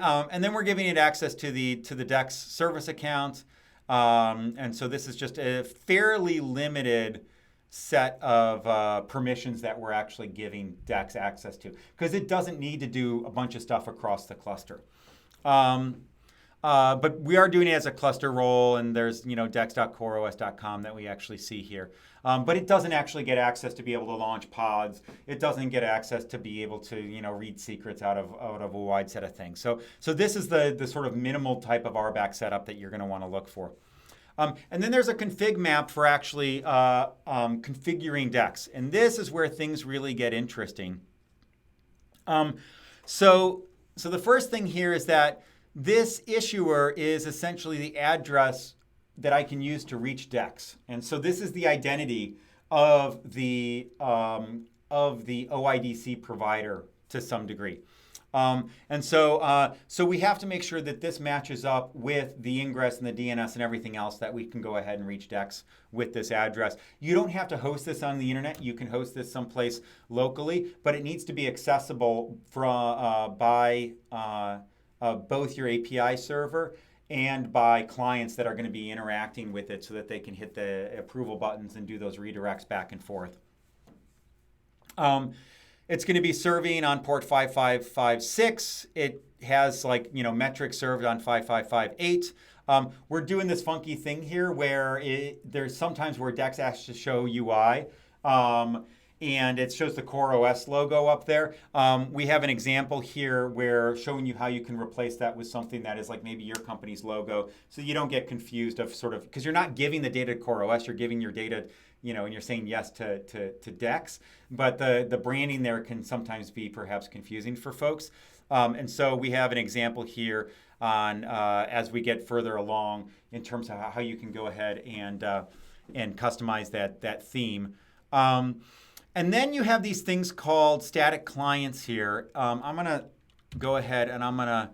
we're giving it access to the Dex service account. And so this is just a fairly limited set of permissions that we're actually giving Dex access to, because it doesn't need to do a bunch of stuff across the cluster. But we are doing it as a cluster role, and there's dex.coreos.com that we actually see here. But it doesn't actually get access to be able to launch pods. It doesn't get access to be able to read secrets out of a wide set of things. So this is the sort of minimal type of RBAC setup that you're going to want to look for. And then there's a config map for actually configuring Dex, and this is where things really get interesting. So the first thing here is that this issuer is essentially the address that I can use to reach Dex. And so this is the identity of the OIDC provider to some degree. And so we have to make sure that this matches up with the Ingress and the DNS and everything else, that we can go ahead and reach Dex with this address. You don't have to host this on the internet. You can host this someplace locally, but it needs to be accessible by both your API server and by clients that are going to be interacting with it, so that they can hit the approval buttons and do those redirects back and forth. It's going to be serving on port 5556. It has metrics served on 5558. We're doing this funky thing here where there's sometimes where Dex has to show UI. And it shows the CoreOS logo up there. We have an example here where showing you how you can replace that with something that is like maybe your company's logo, so you don't get confused of sort of, because you're not giving the data to CoreOS, you're giving your data, and you're saying yes to Dex, but the branding there can sometimes be perhaps confusing for folks. And so we have an example here on as we get further along in terms of how you can go ahead and customize that theme. And then you have these things called static clients here. I'm going to go ahead and I'm going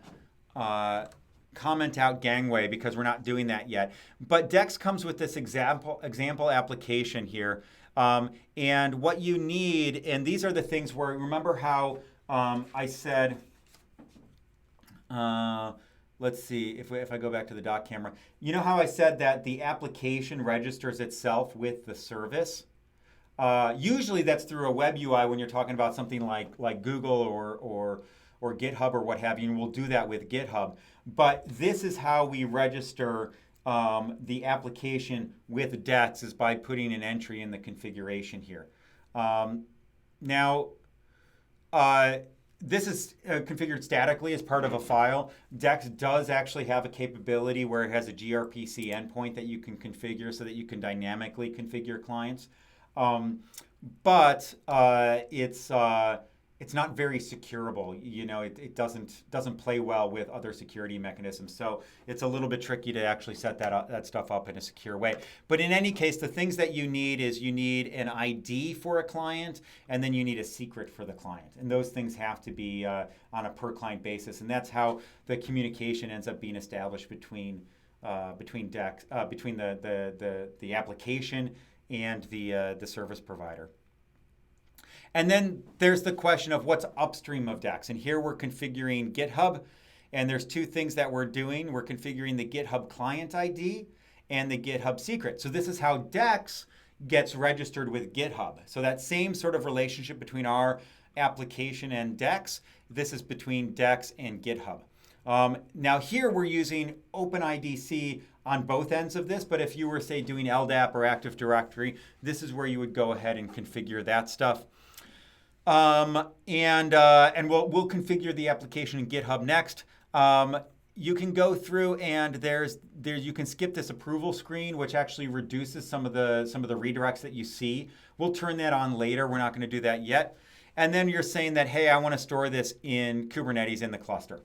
to comment out Gangway because we're not doing that yet. But Dex comes with this example application here. And what you need, and these are the things where, remember how I said, let's see, if I go back to the dock camera. You know how I said that the application registers itself with the service? Usually that's through a web UI when you're talking about something like Google or GitHub or what have you, and we'll do that with GitHub. But this is how we register the application with Dex, is by putting an entry in the configuration here. Now, this is configured statically as part of a file. Dex does actually have a capability where it has a gRPC endpoint that you can configure so that you can dynamically configure clients. But it's not very securable. You know, it doesn't play well with other security mechanisms. So it's a little bit tricky to actually set that stuff up in a secure way. But in any case, the things that you need is you need an ID for a client, and then you need a secret for the client. And those things have to be on a per client basis. And that's how the communication ends up being established between Dex, between the application and the service provider. And then there's the question of what's upstream of Dex. And here we're configuring GitHub. And there's two things that we're doing. We're configuring the GitHub client ID and the GitHub secret. So this is how Dex gets registered with GitHub. So that same sort of relationship between our application and Dex, this is between Dex and GitHub. Now here we're using OpenIDC on both ends of this, but if you were, say, doing LDAP or Active Directory, this is where you would go ahead and configure that stuff. And we'll configure the application in GitHub next. You can go through and you can skip this approval screen, which actually reduces some of the redirects that you see. We'll turn that on later. We're not going to do that yet. And then you're saying that, hey, I want to store this in Kubernetes in the cluster.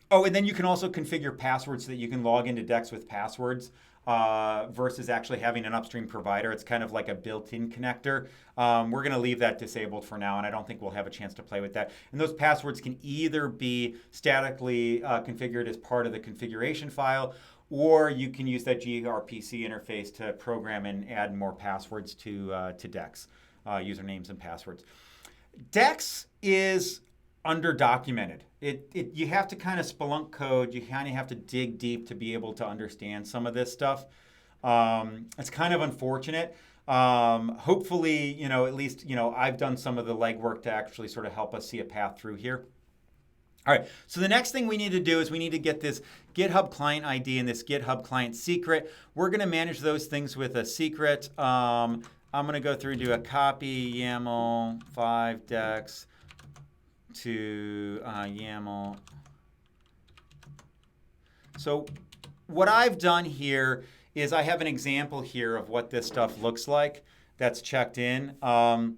Oh, and then you can also configure passwords so that you can log into Dex with passwords versus actually having an upstream provider. It's kind of like a built-in connector. We're going to leave that disabled for now, and I don't think we'll have a chance to play with that. And those passwords can either be statically configured as part of the configuration file, or you can use that gRPC interface to program and add more passwords to Dex, usernames and passwords. Dex is underdocumented. You have to kind of Splunk code. You kind of have to dig deep to be able to understand some of this stuff. It's kind of unfortunate. Hopefully, at least, I've done some of the legwork to actually sort of help us see a path through here. All right, so the next thing we need to do is we need to get this GitHub client ID and this GitHub client secret. We're going to manage those things with a secret. I'm going to go through and do a copy YAML 5 Dex to YAML. So what I've done here is I have an example here of what this stuff looks like that's checked in. But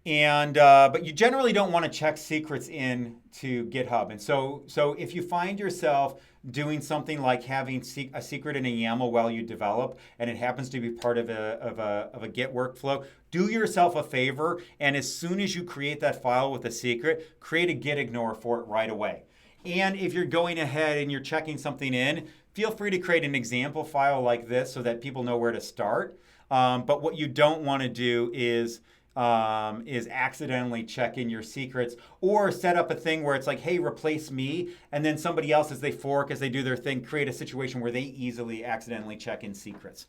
you generally don't want to check secrets in to GitHub. And so if you find yourself doing something like having a secret in a YAML while you develop, and it happens to be part of a Git workflow, do yourself a favor, and as soon as you create that file with a secret, create a Git ignore for it right away. And if you're going ahead and you're checking something in, feel free to create an example file like this so that people know where to start. But what you don't want to do is accidentally check in your secrets, or set up a thing where it's like, hey, replace me, and then somebody else, as they fork, as they do their thing, create a situation where they easily accidentally check in secrets.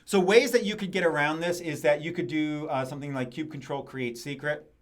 So ways that you could get around this is that you could do something like kube control create secret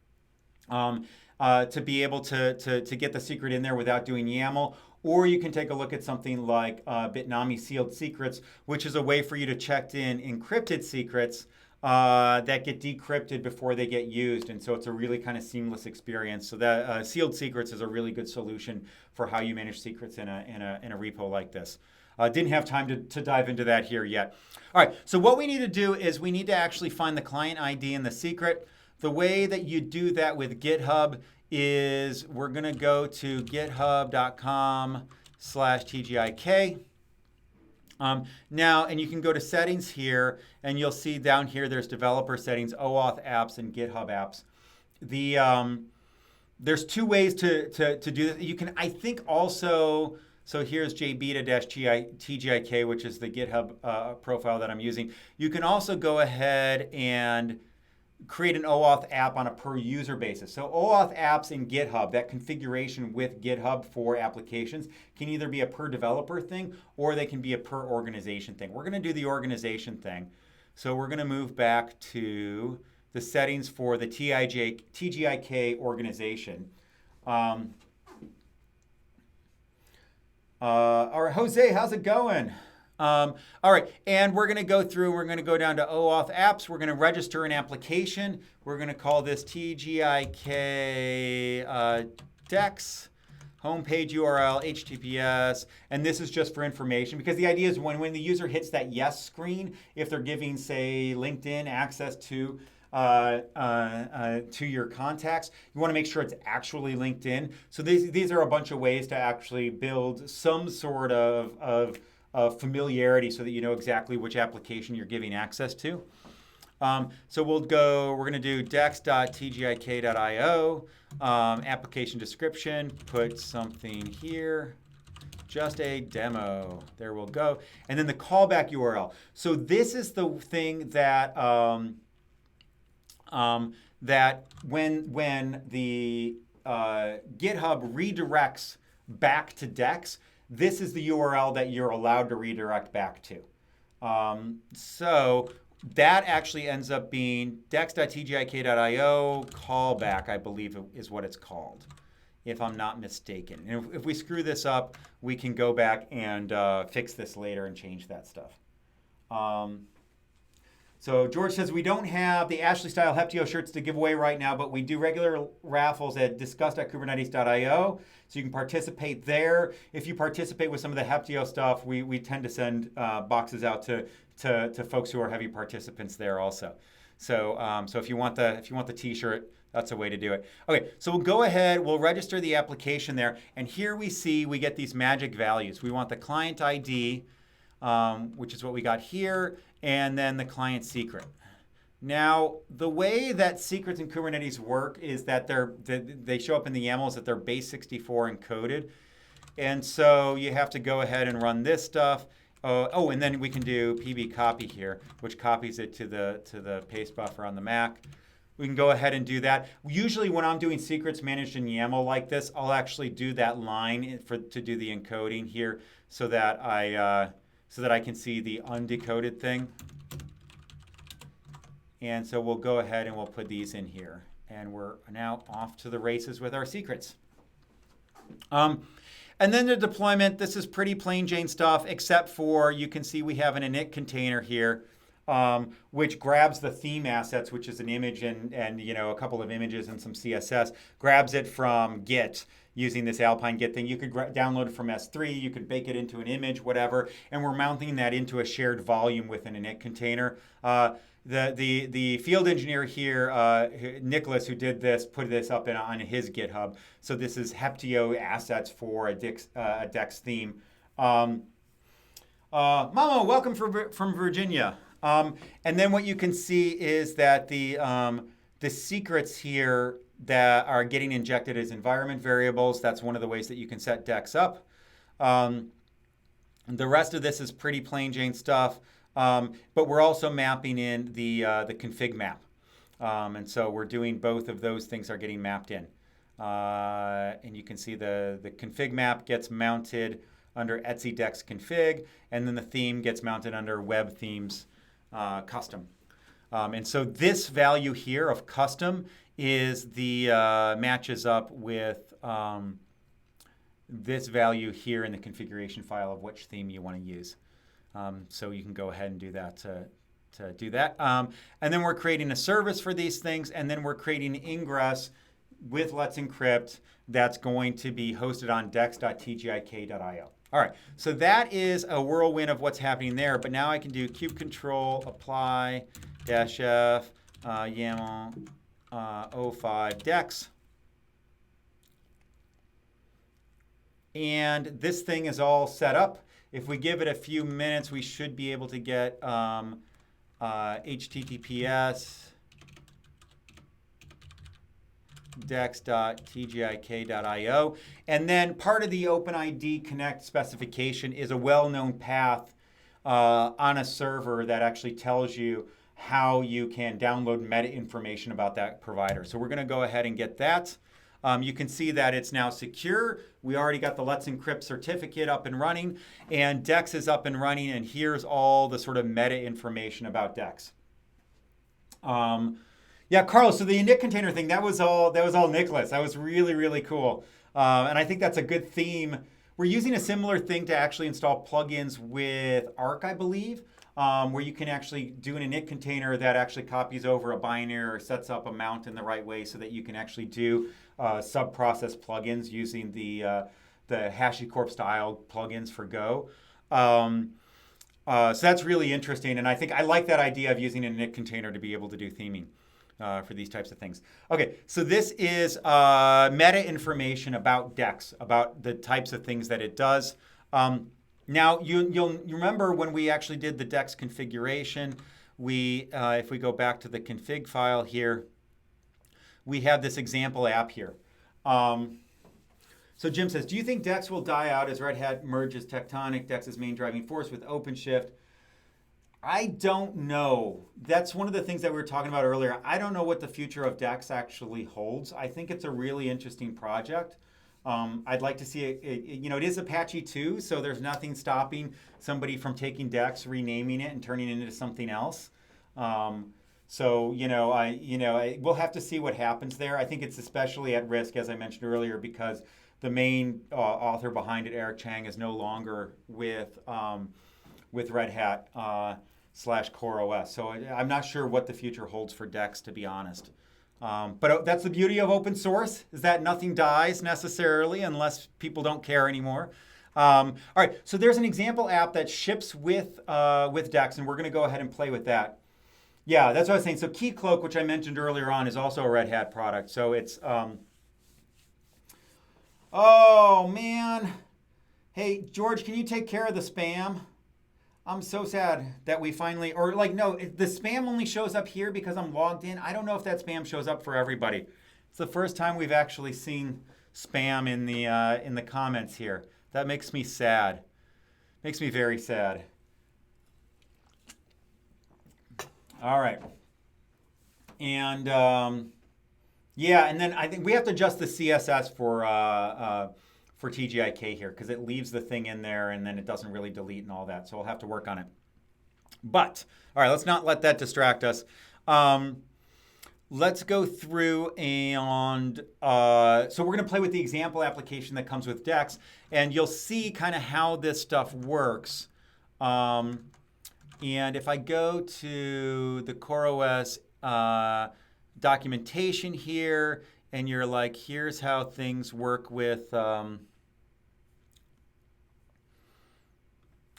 to be able to get the secret in there without doing YAML. Or you can take a look at something like Bitnami sealed secrets, which is a way for you to check in encrypted secrets that get decrypted before they get used. And so it's a really kind of seamless experience. So that sealed secrets is a really good solution for how you manage secrets in a repo like this. Didn't have time to dive into that here yet. All right, so what we need to do is we need to actually find the client ID and the secret. The way that you do that with GitHub is we're going to go to github.com/TGIK. Now, and you can go to settings here, and you'll see down here there's developer settings, OAuth apps, and GitHub apps. There's two ways to do this. You can, I think, also, so here's Joe Beda-TGIK, which is the GitHub profile that I'm using. You can also go ahead and create an OAuth app on a per user basis. So OAuth apps in GitHub, that configuration with GitHub for applications, can either be a per developer thing or they can be a per organization thing. We're going to do the organization thing. So we're going to move back to the settings for the TGIK organization. All right, Jose, how's it going? All right, and we're going to go through, we're going to go down to OAuth apps. We're going to register an application. We're going to call this TGIK Dex, homepage URL, HTTPS, and this is just for information because the idea is when the user hits that yes screen, if they're giving, say, LinkedIn access to your contacts, you want to make sure it's actually LinkedIn. So these are a bunch of ways to actually build some sort of familiarity so that you know exactly which application you're giving access to. So we're going to do dex.tgik.io, application description, put something here, just a demo. There we'll go. And then the callback URL. So this is the thing that that when the GitHub redirects back to Dex, this is the URL that you're allowed to redirect back to. So that actually ends up being dex.tgik.io callback, I believe is what it's called, if I'm not mistaken. And if we screw this up, we can go back and fix this later and change that stuff. So George says, we don't have the Ashley-style Heptio shirts to give away right now, but we do regular raffles at discuss.kubernetes.io, so you can participate there. If you participate with some of the Heptio stuff, we tend to send boxes out to folks who are heavy participants there also. So if you want the T-shirt, that's a way to do it. Okay, so we'll go ahead, we'll register the application there, and here we get these magic values. We want the client ID, which is what we got here, and then the client secret. Now, the way that secrets in Kubernetes work is that they show up in the YAMLs that they're base 64 encoded. And so you have to go ahead and run this stuff. And then we can do pb copy here, which copies it to the paste buffer on the Mac. We can go ahead and do that. Usually when I'm doing secrets managed in YAML like this, I'll actually do that line to do the encoding here so that I can see the undecoded thing. And so we'll go ahead and we'll put these in here. And we're now off to the races with our secrets. And then the deployment, this is pretty plain Jane stuff, except for you can see we have an init container here, which grabs the theme assets, which is an image and a couple of images and some CSS, grabs it from Git using this Alpine Git thing. You could download it from S3, you could bake it into an image, whatever, and we're mounting that into a shared volume within an init container. The field engineer here, Nicholas, who did this, put this up on his GitHub. So this is Heptio assets for a Dex theme. Mama, welcome from Virginia. And then what you can see is that the secrets here that are getting injected as environment variables. That's one of the ways that you can set Dex up. The rest of this is pretty plain Jane stuff. But we're also mapping in the config map. And so we're doing both of those things are getting mapped in. And you can see the config map gets mounted under etc dex config, and then the theme gets mounted under web themes custom. And so this value here of custom is the matches up with this value here in the configuration file of which theme you want to use. So you can go ahead and do that to do that. And then we're creating a service for these things, and then we're creating Ingress with Let's Encrypt that's going to be hosted on dex.tgik.io. All right, so that is a whirlwind of what's happening there, but now I can do kube control, apply, -f, YAML, 05 dex. And this thing is all set up. If we give it a few minutes, we should be able to get HTTPS dex.tgik.io. And then part of the OpenID Connect specification is a well-known path on a server that actually tells you how you can download meta information about that provider. So we're going to go ahead and get that. You can see that it's now secure. We already got the Let's Encrypt certificate up and running, and Dex is up and running, and here's all the sort of meta information about Dex. Yeah, Carlos. So the init container thing, that was all Nicholas. That was really, really cool. And I think that's a good theme. We're using a similar thing to actually install plugins with Arc, I believe, where you can actually do an init container that actually copies over a binary or sets up a mount in the right way so that you can actually do sub-process plugins using the HashiCorp style plugins for Go. So that's really interesting, and I think I like that idea of using a init container to be able to do theming for these types of things. Okay, so this is meta information about Dex, about the types of things that it does. Now, you'll remember when we actually did the Dex configuration, if we go back to the config file here, we have this example app here. So Jim says, do you think Dex will die out as Red Hat merges Tectonic, Dex's main driving force, with OpenShift? I don't know. That's one of the things that we were talking about earlier. I don't know what the future of Dex actually holds. I think it's a really interesting project. I'd like to see it, it is Apache 2, so there's nothing stopping somebody from taking Dex, renaming it, and turning it into something else. We'll have to see what happens there. I think it's especially at risk, as I mentioned earlier, because the main author behind it, Eric Chang, is no longer with Red Hat / CoreOS. So I'm not sure what the future holds for Dex, to be honest. But that's the beauty of open source, is that nothing dies necessarily unless people don't care anymore. All right, so there's an example app that ships with Dex, and we're going to go ahead and play with that. Yeah, that's what I was saying. So KeyCloak, which I mentioned earlier on, is also a Red Hat product. So it's, oh man. Hey, George, can you take care of the spam? I'm so sad that we finally, the spam only shows up here because I'm logged in. I don't know if that spam shows up for everybody. It's the first time we've actually seen spam in the comments here. That makes me sad. Makes me very sad. All right. And and then I think we have to adjust the CSS for TGIK here, because it leaves the thing in there and then it doesn't really delete and all that. So we'll have to work on it. But, all right, let's not let that distract us. Let's go through and, so we're going to play with the example application that comes with Dex, and you'll see kind of how this stuff works. And if I go to the CoreOS documentation here, and you're like, here's how things work with,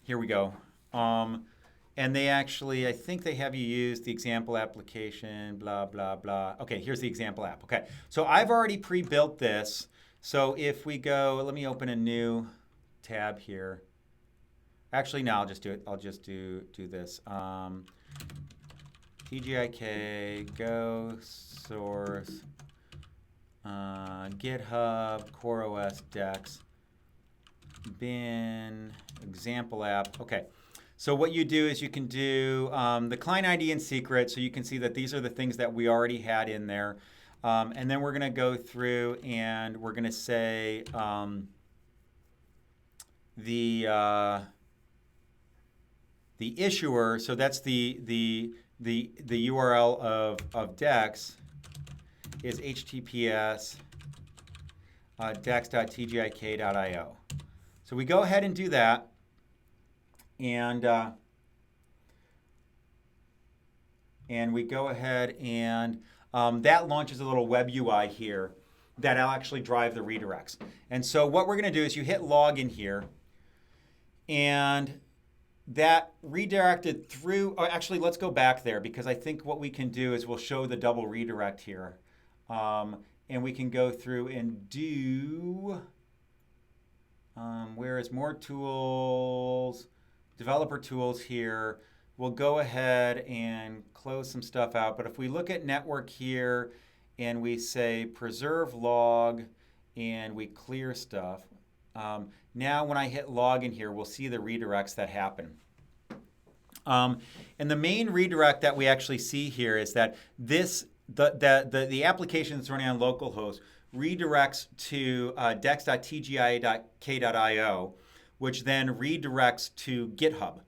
here we go. And they actually, I think they have you use the example application, blah, blah, blah. Okay, here's the example app. Okay, so I've already pre-built this. So if we go, let me open a new tab here. Actually, no, I'll just do it. I'll just do this. TGIK, go, source, GitHub, CoreOS, Dex, bin, example app. Okay. So what you do is you can do the client ID and secret, so you can see that these are the things that we already had in there. And then we're going to go through and we're going to say the issuer, so that's the URL of Dex is https dex.tgik.io. So we go ahead and do that. And we go ahead and that launches a little web UI here that'll actually drive the redirects. And so what we're going to do is you hit login here, and that redirected through, oh, actually, let's go back there, because I think what we can do is we'll show the double redirect here. And we can go through and do, where is more tools? Developer tools here. We'll go ahead and close some stuff out. But if we look at network here and we say preserve log and we clear stuff, now when I hit login here, we'll see the redirects that happen. And the main redirect that we actually see here is that the application that's running on localhost redirects to dex.tgik.io, which then redirects to GitHub.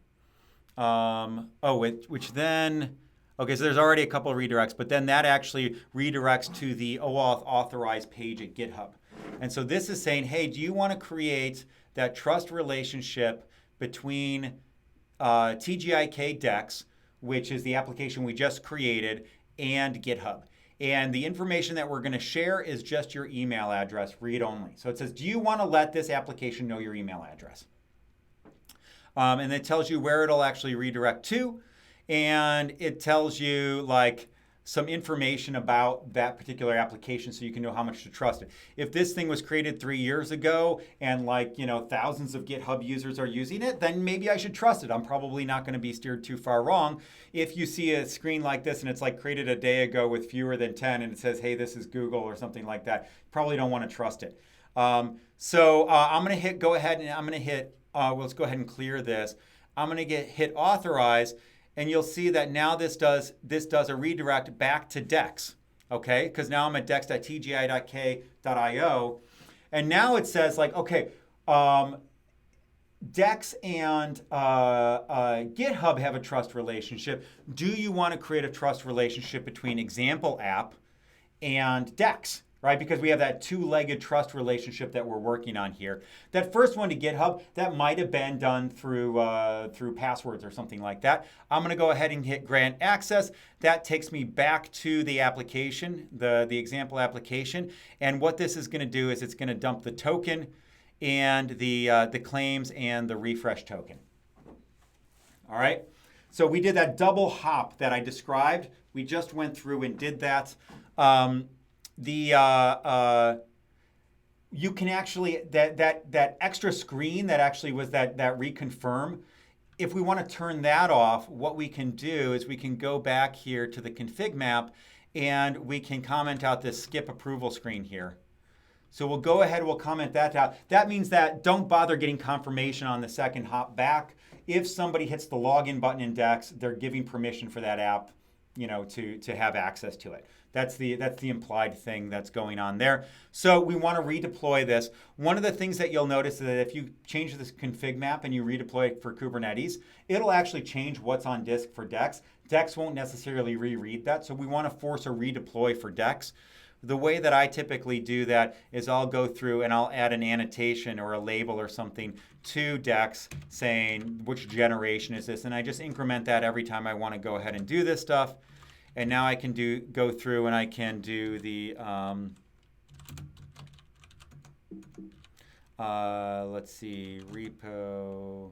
Which then Okay, so there's already a couple of redirects, but then that actually redirects to the OAuth authorized page at GitHub. And so this is saying, hey, do you want to create that trust relationship between TGI Dex, which is the application we just created, and GitHub? And the information that we're going to share is just your email address, read only. So it says, do you want to let this application know your email address? And it tells you where it'll actually redirect to. And it tells you like some information about that particular application so you can know how much to trust it. If this thing was created 3 years ago and like, thousands of GitHub users are using it, then maybe I should trust it. I'm probably not going to be steered too far wrong. If you see a screen like this and it's like created a day ago with fewer than 10 and it says, hey, this is Google or something like that, probably don't want to trust it. I'm going to go ahead and I'm going to hit, let's go ahead and clear this. I'm going to hit authorize. And you'll see that now this does a redirect back to Dex, okay? Because now I'm at dex.tgi.k.io. And now it says like, okay, Dex and GitHub have a trust relationship. Do you want to create a trust relationship between example app and Dex? Right? Because we have that two-legged trust relationship that we're working on here. That first one to GitHub, that might have been done through passwords or something like that. I'm going to go ahead and hit grant access. That takes me back to the application, the example application. And what this is going to do is it's going to dump the token and the claims and the refresh token. All right. So we did that double hop that I described. We just went through and did that. You can actually, that extra screen that actually was that reconfirm, if we want to turn that off, what we can do is we can go back here to the config map and we can comment out this skip approval screen here. So we'll go ahead, we'll comment that out. That means that don't bother getting confirmation on the second hop back. If somebody hits the login button in Dex, they're giving permission for that app, to have access to it. That's the implied thing that's going on there. So we want to redeploy this. One of the things that you'll notice is that if you change this config map and you redeploy it for Kubernetes, it'll actually change what's on disk for Dex. Dex won't necessarily reread that, so we want to force a redeploy for Dex. The way that I typically do that is I'll go through and I'll add an annotation or a label or something to Dex saying which generation is this, and I just increment that every time I want to go ahead and do this stuff. And now I can go through and I can do the, let's see, repo,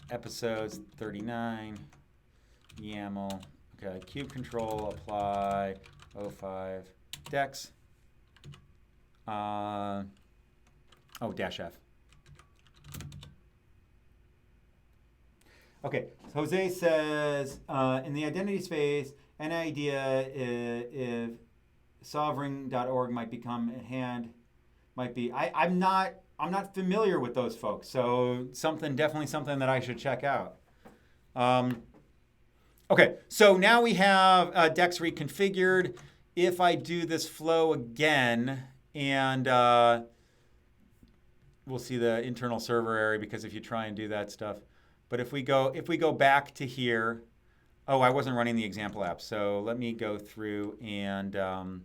episodes 39, YAML, okay, kube control, apply, 05, Dex, -F. Okay, Jose says, in the identity space, any idea if sovereign.org might become at hand? Might be. I'm not familiar with those folks, so definitely something that I should check out. Okay, so now we have Dex reconfigured. If I do this flow again, and we'll see the internal server area, because if you try and do that stuff. But if we go back to here, oh, I wasn't running the example app. So let me go through and all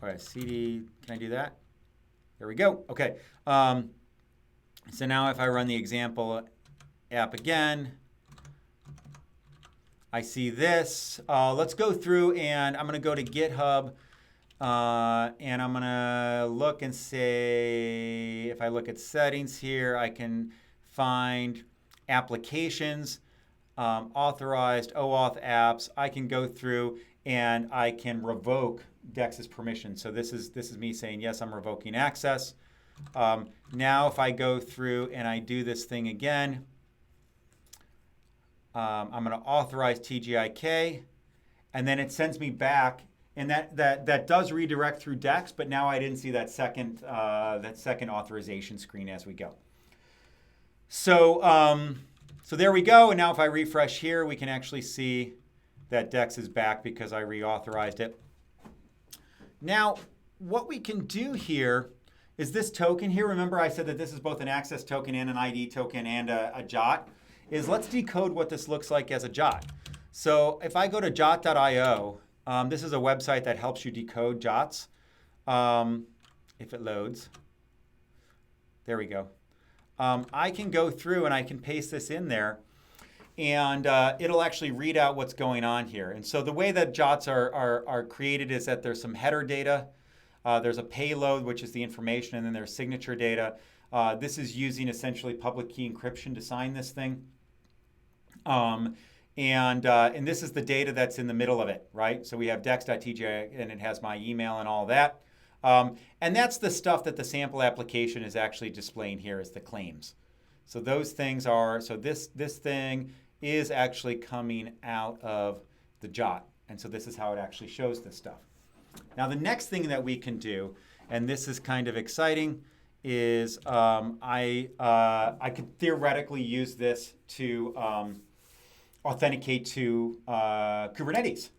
right, CD, can I do that? There we go. Okay. So now if I run the example app again, I see this. Let's go through and I'm going to go to GitHub. And I'm going to look and say, if I look at settings here, I can find applications, authorized OAuth apps. I can go through and I can revoke Dex's permission. So this is me saying, yes, I'm revoking access. Now if I go through and I do this thing again, I'm going to authorize TGIK, and then it sends me back. And that does redirect through Dex, but now I didn't see that second authorization screen as we go. So there we go. And now if I refresh here, we can actually see that Dex is back because I reauthorized it. Now, what we can do here is this token here. Remember I said that this is both an access token and an ID token and a JOT. Let's decode what this looks like as a JOT. So if I go to jot.io, this is a website that helps you decode JOTs. If it loads. There we go. I can go through and I can paste this in there, and it'll actually read out what's going on here. And so the way that JOTs are created is that there's some header data, there's a payload, which is the information, and then there's signature data. This is using essentially public key encryption to sign this thing. And this is the data that's in the middle of it, right? So we have dex.tgi, and it has my email and all that. And that's the stuff that the sample application is actually displaying here is the claims. So those things are, so this thing is actually coming out of the JOT. And so this is how it actually shows this stuff. Now the next thing that we can do, and this is kind of exciting, is I could theoretically use this to authenticate to Kubernetes.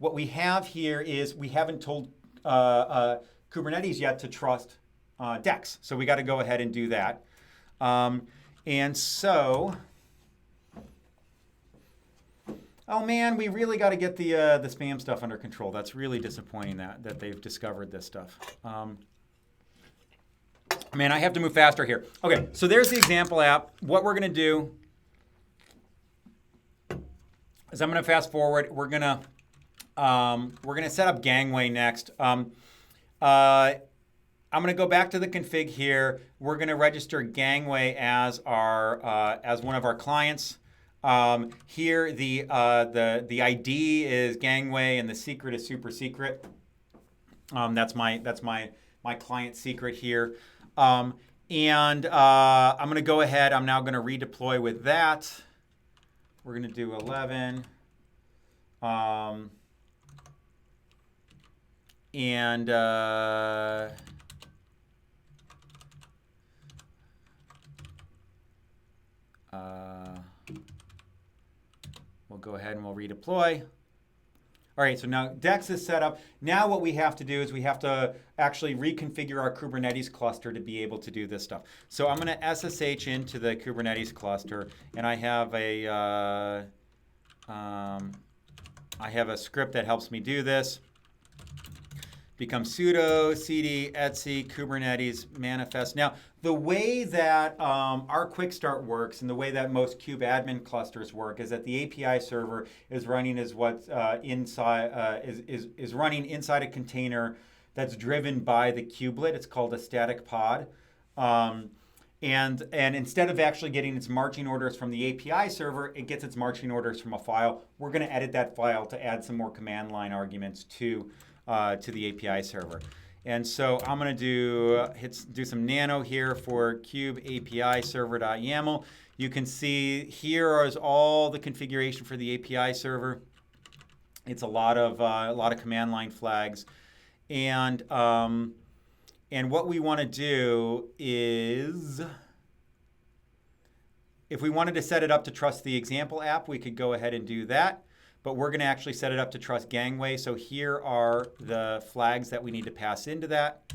What we have here is we haven't told Kubernetes yet to trust Dex. So we got to go ahead and do that. And so, oh man, we really got to get the spam stuff under control. That's really disappointing that they've discovered this stuff. Man, I have to move faster here. Okay, so there's the example app. What we're going to do is I'm going to fast forward. We're going to set up Gangway next. I'm going to go back to the config here. We're going to register Gangway as one of our clients. Here the ID is Gangway and the secret is super secret. That's my client secret here. I'm going to go ahead. I'm now going to redeploy with that. We're going to do 11. We'll go ahead and we'll redeploy. All right, so now Dex is set up. Now what we have to do is we have to actually reconfigure our Kubernetes cluster to be able to do this stuff. So I'm going to SSH into the Kubernetes cluster, and I have a script that helps me do this. Become sudo cd etc kubernetes manifest. Now, the way that our quick start works and the way that most kube admin clusters work is that the API server is running is running inside a container that's driven by the kubelet. It's called a static pod. And instead of actually getting its marching orders from the API server, it gets its marching orders from a file. We're going to edit that file to add some more command line arguments to the API server. And so I'm going to do some nano here for kube API server.yaml. You can see here is all the configuration for the API server. It's a lot of command line flags, and what we want to do is, if we wanted to set it up to trust the example app, we could go ahead and do that. But we're going to actually set it up to trust Gangway. So here are the flags that we need to pass into that.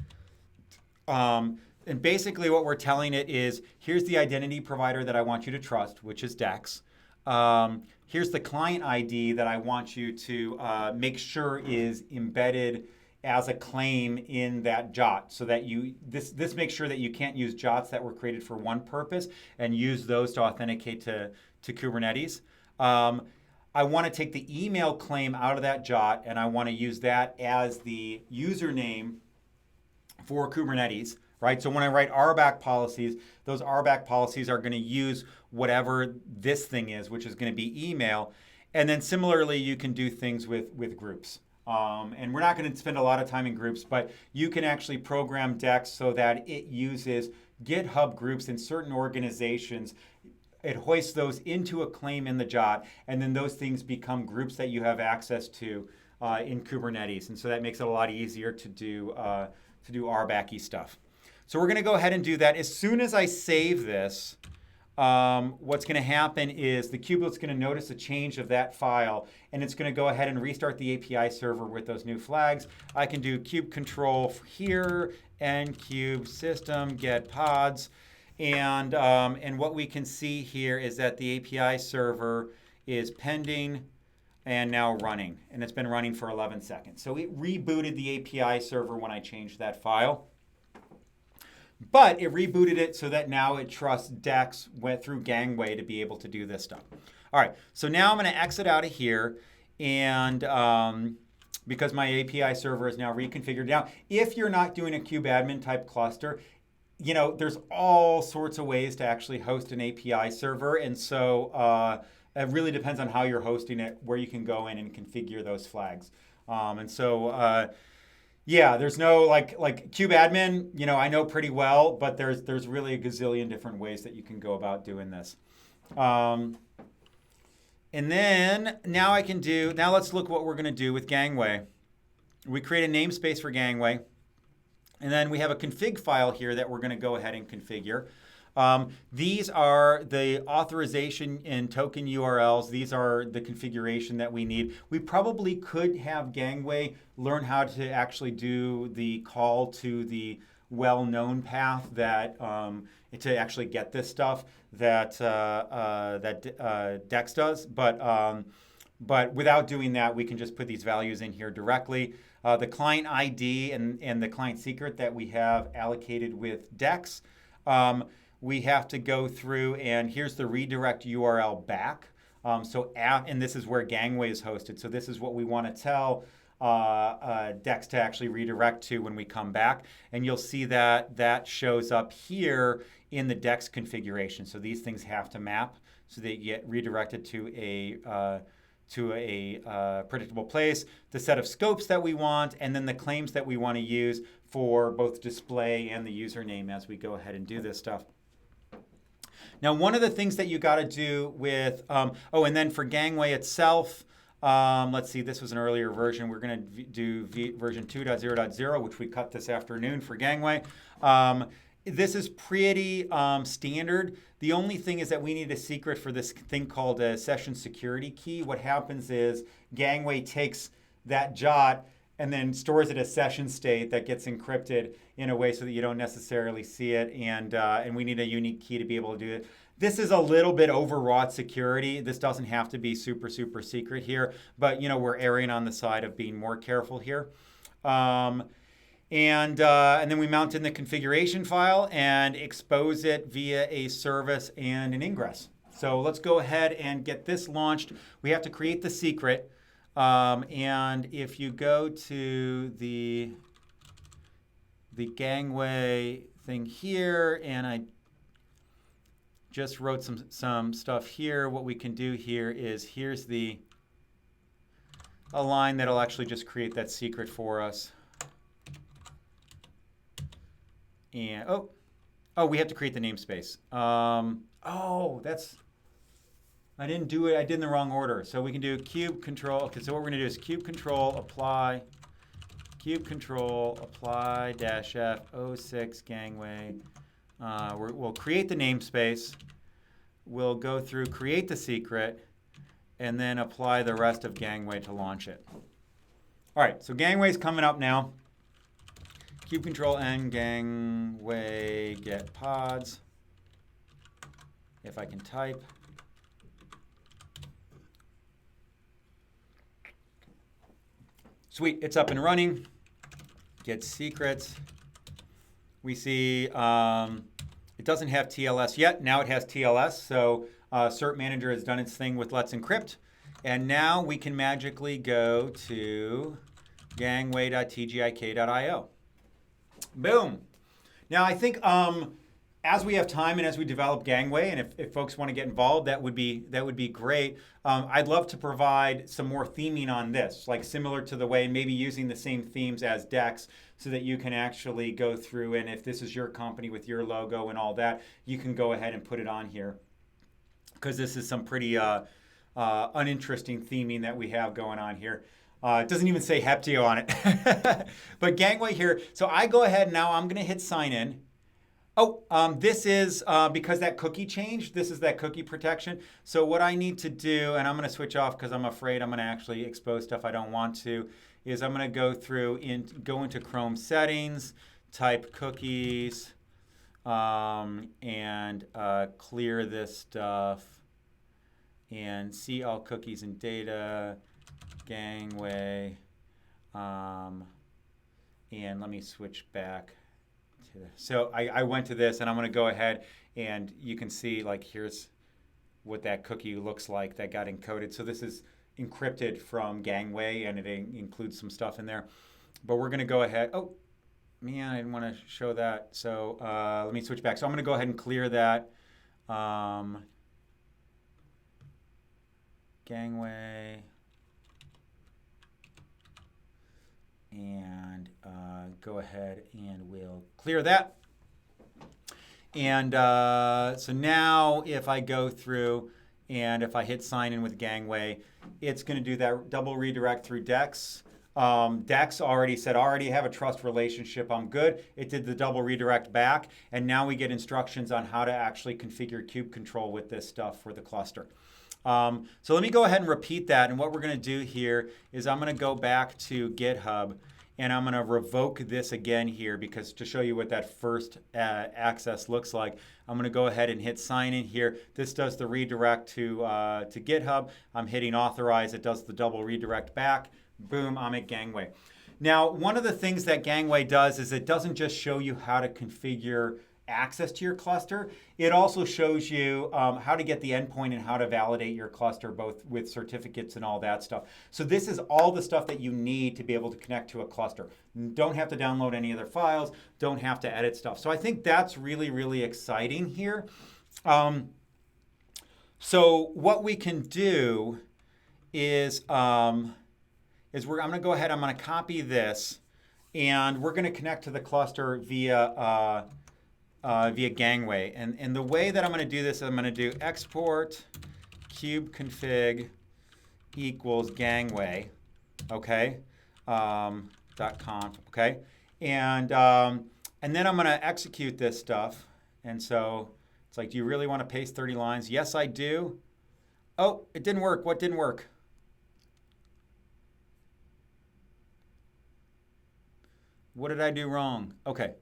And basically what we're telling it is, here's the identity provider that I want you to trust, which is Dex. Here's the client ID that I want you to make sure is embedded as a claim in that JOT, so that this makes sure that you can't use JOTs that were created for one purpose and use those to authenticate to Kubernetes. I want to take the email claim out of that JOT, and I want to use that as the username for Kubernetes, right? So when I write RBAC policies, those RBAC policies are going to use whatever this thing is, which is going to be email. And then similarly, you can do things with groups. And we're not going to spend a lot of time in groups, but you can actually program Dex so that it uses GitHub groups in certain organizations. It hoists those into a claim in the JOT, and then those things become groups that you have access to in Kubernetes. And so that makes it a lot easier to do RBAC-y stuff. So we're going to go ahead and do that. As soon as I save this, what's going to happen is the kubelet's going to notice a change of that file, and it's going to go ahead and restart the API server with those new flags. I can do kube control here, nkube system get pods, and what we can see here is that the API server is pending and now running, and it's been running for 11 seconds. So it rebooted the API server when I changed that file. But it rebooted it so that now it trusts Dex went through Gangway to be able to do this stuff. All right, so now I'm going to exit out of here, and because my API server is now reconfigured. Now, if you're not doing a kubeadmin type cluster, you know, there's all sorts of ways to actually host an API server, and so it really depends on how you're hosting it, where you can go in and configure those flags. Yeah, there's no like kubeadmin, you know, I know pretty well, but there's really a gazillion different ways that you can go about doing this. And then now let's look what we're going to do with Gangway. We create a namespace for Gangway, and then we have a config file here that we're going to go ahead and configure. These are the authorization and token URLs. These are the configuration that we need. We probably could have Gangway learn how to actually do the call to the well-known path that to actually get this stuff that Dex does. But without doing that, we can just put these values in here directly. The client ID and the client secret that we have allocated with Dex. We have to go through, and here's the redirect URL back. And this is where Gangway is hosted. So this is what we want to tell Dex to actually redirect to when we come back. And you'll see that that shows up here in the Dex configuration. So these things have to map so they get redirected to a predictable place, the set of scopes that we want, and then the claims that we want to use for both display and the username as we go ahead and do this stuff. Now, one of the things that you got to do with, and then for Gangway itself, let's see, this was an earlier version. We're going to do version 2.0.0, which we cut this afternoon for Gangway. This is pretty standard. The only thing is that we need a secret for this thing called a session security key. What happens is Gangway takes that JOT and then stores it as session state that gets encrypted in a way so that you don't necessarily see it, and we need a unique key to be able to do it. This is a little bit overwrought security. This doesn't have to be super, super secret here, but you know, we're erring on the side of being more careful here. And then we mount in the configuration file and expose it via a service and an ingress. So let's go ahead and get this launched. We have to create the secret. And if you go to the Gangway thing here, and I just wrote some stuff here, what we can do here is here's a line that'll actually just create that secret for us. And we have to create the namespace. I didn't do it. I did in the wrong order. So we can do kube control. Okay, so what we're going to do is kube control apply -f 06 Gangway. We'll create the namespace. We'll go through, create the secret, and then apply the rest of Gangway to launch it. All right, so Gangway's coming up now. Kube control n Gangway get pods. If I can type. Sweet, it's up and running. Get secrets. We see it doesn't have TLS yet. Now it has TLS. So Cert Manager has done its thing with Let's Encrypt. And now we can magically go to gangway.tgik.io. Boom. Now I think as we have time and as we develop Gangway, and if folks want to get involved, that would be great. I'd love to provide some more theming on this, like similar to the way, maybe using the same themes as Dex, so that you can actually go through, and if this is your company with your logo and all that, you can go ahead and put it on here, because this is some pretty uninteresting theming that we have going on here. It doesn't even say Heptio on it. But Gangway here. So I go ahead now, I'm going to hit sign in. Oh, this is because that cookie changed. This is that cookie protection. So what I need to do, and I'm going to switch off because I'm afraid I'm going to actually expose stuff I don't want to, is I'm going to go through go into Chrome settings, type cookies, and clear this stuff, and see all cookies and data, Gangway, and let me switch back. So I went to this, and I'm going to go ahead, and you can see, like, here's what that cookie looks like that got encoded. So this is encrypted from Gangway, and it includes some stuff in there. But we're going to go ahead. Oh, man, I didn't want to show that. So let me switch back. So I'm going to go ahead and clear that. Gangway. And go ahead and we'll clear that. And so now if I go through and if I hit sign in with Gangway, it's going to do that double redirect through Dex. Dex already said, already have a trust relationship, I'm good. It did the double redirect back, and now we get instructions on how to actually configure kube control with this stuff for the cluster. So let me go ahead and repeat that, and what we're going to do here is I'm going to go back to GitHub, and I'm going to revoke this again here, because to show you what that first access looks like, I'm going to go ahead and hit sign in here. This does the redirect to GitHub. I'm hitting authorize. It does the double redirect back. Boom, I'm at Gangway. Now, one of the things that Gangway does is it doesn't just show you how to configure access to your cluster. It also shows you how to get the endpoint and how to validate your cluster, both with certificates and all that stuff. So this is all the stuff that you need to be able to connect to a cluster. Don't have to download any other files, don't have to edit stuff. So I think that's really, really exciting here. So what we can do is, I'm going to go ahead, I'm going to copy this, and we're going to connect to the cluster via Gangway. And the way that I'm going to do this, I'm going to do export kubeconfig equals Gangway, okay, .conf, okay, and then I'm going to execute this stuff. And so it's like, do you really want to paste 30 lines? Yes, I do. Oh, it didn't work. What didn't work? What did I do wrong? Okay.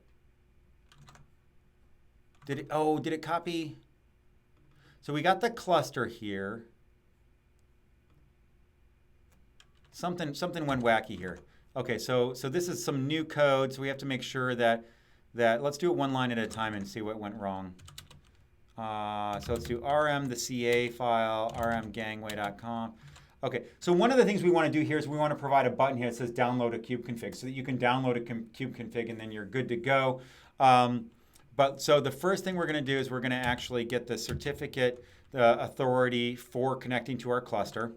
Did it copy? So we got the cluster here. Something went wacky here. Okay, so this is some new code, so we have to make sure that let's do it one line at a time and see what went wrong. So let's do rm the ca file, rmgangway.conf. Okay, so one of the things we want to do here is we want to provide a button here that says download a kube config, so that you can download a kube config and then you're good to go. But so the first thing we're going to do is we're going to actually get the certificate authority for connecting to our cluster.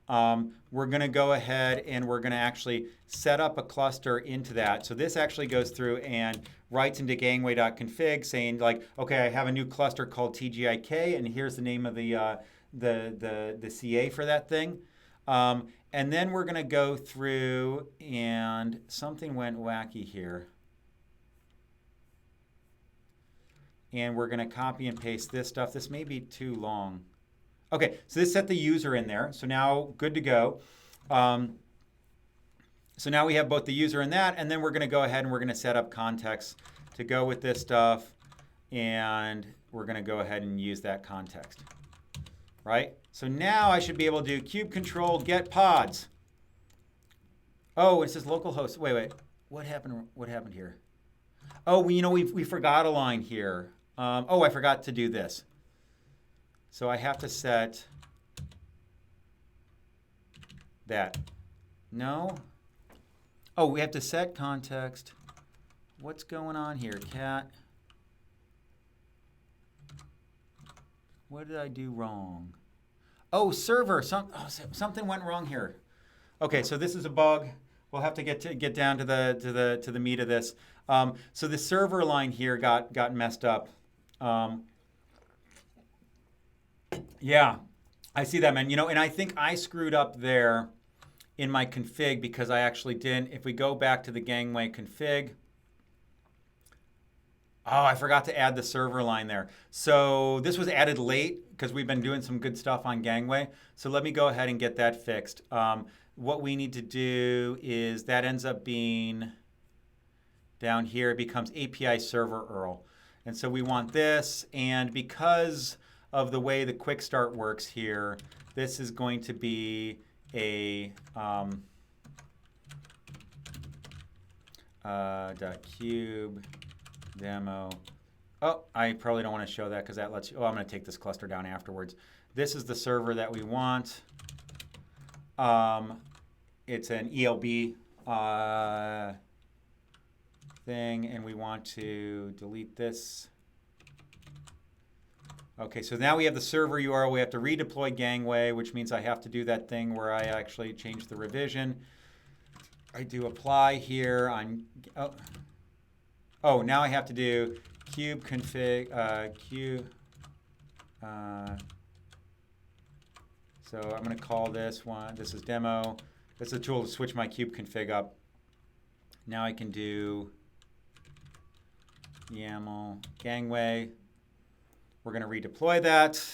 We're going to go ahead and we're going to actually set up a cluster into that. So this actually goes through and writes into gangway.config saying, like, okay, I have a new cluster called TGIK, and here's the name of the CA for that thing. And then we're going to go through, and something went wacky here. And we're going to copy and paste this stuff. This may be too long. Okay, so this set the user in there. So now good to go. So now we have both the user and that, and then we're going to go ahead and we're going to set up context to go with this stuff, and we're going to go ahead and use that context. Right? So now I should be able to do kube control get pods. Oh, it says localhost. Wait. What happened here? Oh, we forgot a line here. Oh, I forgot to do this. So I have to set that. No. Oh, we have to set context. What's going on here, cat? What did I do wrong? Oh, server. Something went wrong here. Okay, so this is a bug. We'll have to get down to the meat of this. So the server line here got messed up. Yeah, I see that, man. And I think I screwed up there in my config because I actually didn't. If we go back to the Gangway config, Oh, I forgot to add the server line there. So this was added late because we've been doing some good stuff on Gangway. So let me go ahead and get that fixed. What we need to do is that ends up being down here. It becomes API server URL. And so we want this. And because of the way the quick start works here, this is going to be a .cube demo. Oh, I probably don't want to show that because that lets you. Oh, I'm going to take this cluster down afterwards. This is the server that we want. It's an ELB thing, and we want to delete this. Okay, so now we have the server URL. We have to redeploy Gangway, which means I have to do that thing where I actually change the revision. I do apply here on. Oh, now I have to do kube config so I'm going to call this one. This is demo. This is a tool to switch my kube config up. Now I can do YAML Gangway. We're going to redeploy that.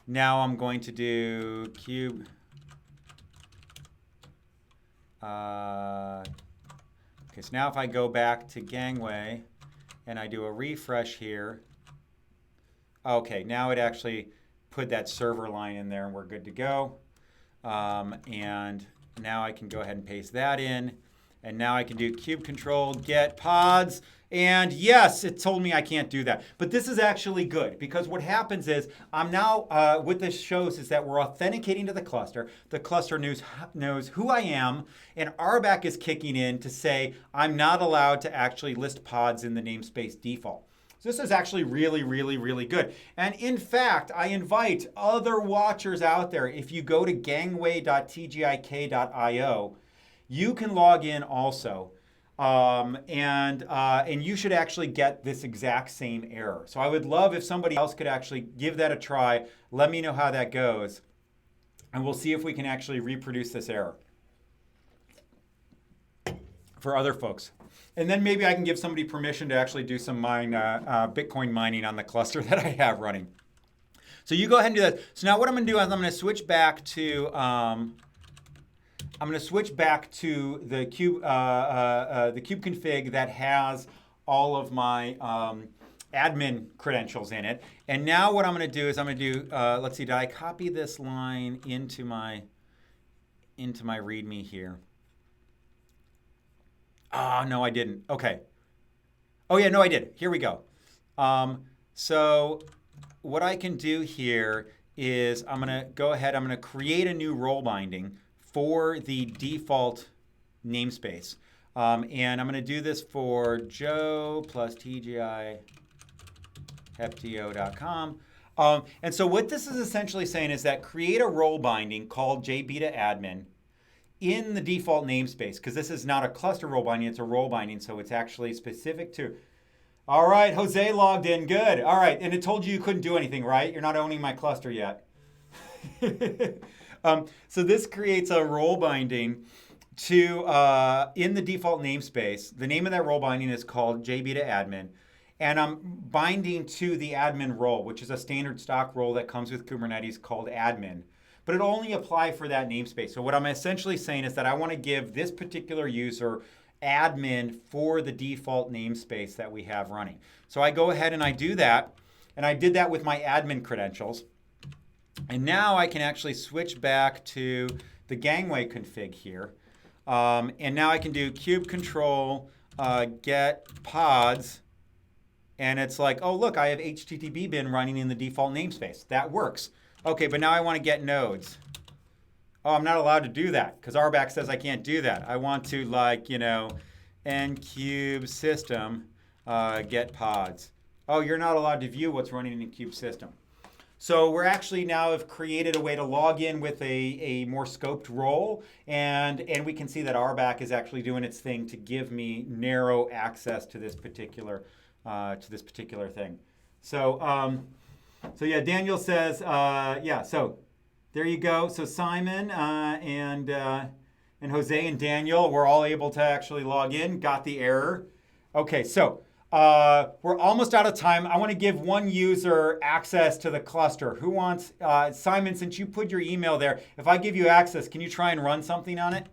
Now I'm going to do kube. Okay, so now if I go back to Gangway and I do a refresh here, okay, now it actually put that server line in there and we're good to go. And now I can go ahead and paste that in. And now I can do kube control, get pods. And yes, it told me I can't do that. But this is actually good because what happens is I'm now, what this shows is that we're authenticating to the cluster. The cluster knows who I am, and RBAC is kicking in to say I'm not allowed to actually list pods in the namespace default. So this is actually really, really, really good. And in fact, I invite other watchers out there, if you go to gangway.tgik.io, you can log in also. And you should actually get this exact same error. So I would love if somebody else could actually give that a try. Let me know how that goes. And we'll see if we can actually reproduce this error for other folks. And then maybe I can give somebody permission to actually do some Bitcoin mining on the cluster that I have running. So you go ahead and do that. So now what I'm going to do is I'm going to switch back to the kube config that has all of my admin credentials in it. And now what I'm going to do is I'm going to do, let's see, did I copy this line into my README here? Oh, no, I didn't. Okay. Oh, yeah, no, I did. Here we go. So what I can do here is I'm going to go ahead, I'm going to create a new role binding for the default namespace. And I'm going to do this for Joe plus TGI Heptio.com. And so what this is essentially saying is that create a role binding called jbeta-admin in the default namespace, because this is not a cluster role binding, it's a role binding, so it's actually specific to. All right, Jose logged in, good. All right, and it told you couldn't do anything, right? You're not owning my cluster yet. So this creates a role binding to in the default namespace. The name of that role binding is called jbeta-admin, and I'm binding to the admin role, which is a standard stock role that comes with Kubernetes called admin. But it'll only apply for that namespace. So what I'm essentially saying is that I want to give this particular user admin for the default namespace that we have running. So I go ahead and I do that, and I did that with my admin credentials. And now I can actually switch back to the Gangway config here. And now I can do kube control, get pods, and it's like, oh, look, I have HTTP bin running in the default namespace. That works. Okay, but now I want to get nodes. Oh, I'm not allowed to do that because RBAC says I can't do that. I want to, like, nkube system, get pods. Oh, you're not allowed to view what's running in kube system. So we're actually now have created a way to log in with a more scoped role, and we can see that RBAC is actually doing its thing to give me narrow access to this particular thing. So yeah, Daniel says yeah. So there you go. So Simon and Jose and Daniel were all able to actually log in. Got the error. Okay, so we're almost out of time. I want to give one user access to the cluster. Who wants, Simon, since you put your email there, if I give you access, can you try and run something on it?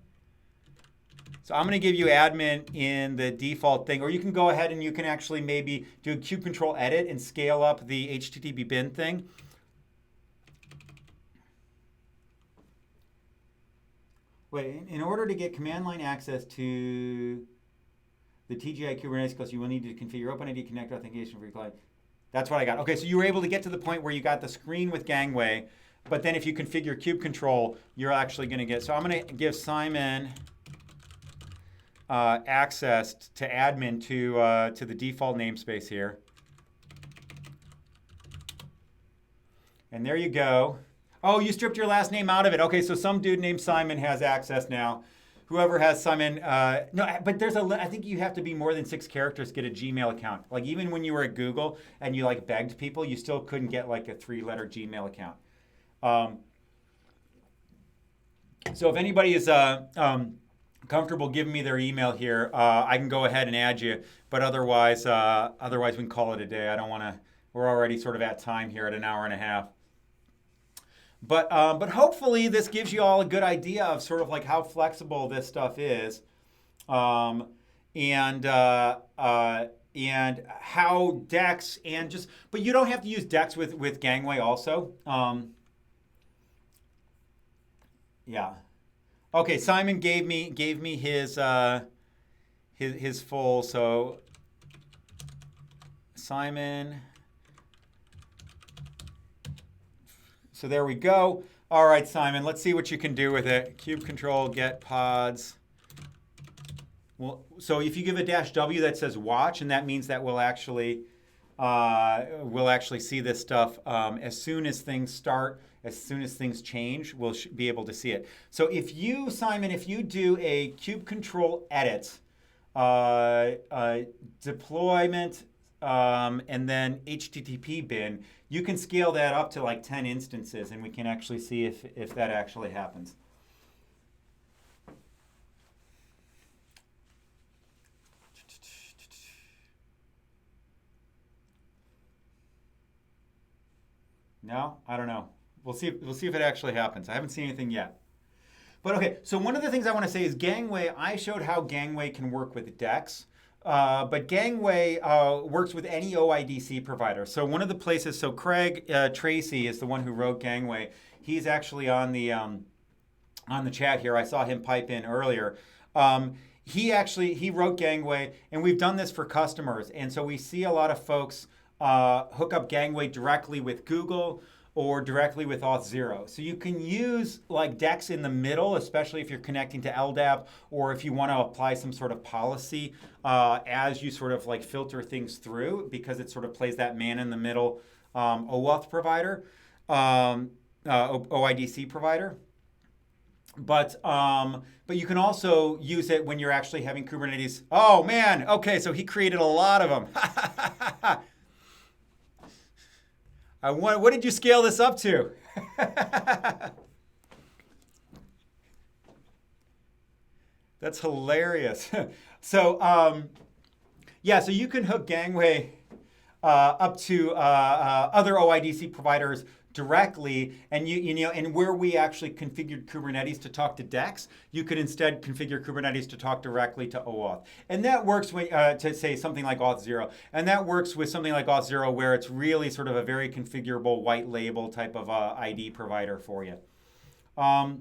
So I'm going to give you admin in the default thing, or you can go ahead and you can actually maybe do a kubectl edit and scale up the HTTP bin thing. Wait, in order to get command line access to the TGI Kubernetes cluster, you will need to configure OpenID connect authentication for your client. That's what I got. Okay, so you were able to get to the point where you got the screen with Gangway, but then if you configure kubectl, you're actually going to get. So I'm going to give Simon access to admin to the default namespace here. And there you go. Oh, you stripped your last name out of it. Okay, so some dude named Simon has access now. Whoever has Simon, no, but there's I think you have to be more than 6 characters to get a Gmail account. Like even when you were at Google and you like begged people, you still couldn't get like a 3-letter Gmail account. So if anybody is comfortable giving me their email here, I can go ahead and add you. But otherwise we can call it a day. I don't want to. We're already sort of at time here at an hour and a half. But hopefully this gives you all a good idea of sort of like how flexible this stuff is, and how Dex and just. But you don't have to use Dex with Gangway also. Yeah. Okay, Simon gave me his full. So Simon. So there we go. All right, Simon, let's see what you can do with it. Kubectl get pods. Well, so if you give a -w that says watch, and that means that we'll actually see this stuff as soon as things start, as soon as things change, we'll be able to see it. So if you, Simon, if you do a kubectl edit, deployment, and then HTTP bin, you can scale that up to like 10 instances, and we can actually see if that actually happens. No, I don't know. We'll see if it actually happens. I haven't seen anything yet. But okay, so one of the things I want to say is Gangway. I showed how Gangway can work with Dex. But Gangway works with any OIDC provider. So one of the places, so Craig Tracy is the one who wrote Gangway. He's actually on the chat here. I saw him pipe in earlier. He wrote Gangway, and we've done this for customers. And so we see a lot of folks hook up Gangway directly with Google or directly with Auth0. So you can use like Dex in the middle, especially if you're connecting to LDAP or if you want to apply some sort of policy as you sort of like filter things through, because it sort of plays that man in the middle OAuth provider, OIDC provider. But you can also use it when you're actually having Kubernetes. Oh man, okay, so he created a lot of them. What did you scale this up to? That's hilarious. So yeah, so you can hook Gangway up to other OIDC providers directly, and and where we actually configured Kubernetes to talk to Dex, you could instead configure Kubernetes to talk directly to OAuth, and that works when, to say something like Auth0, and that works with something like Auth0 where it's really sort of a very configurable white label type of ID provider for you. All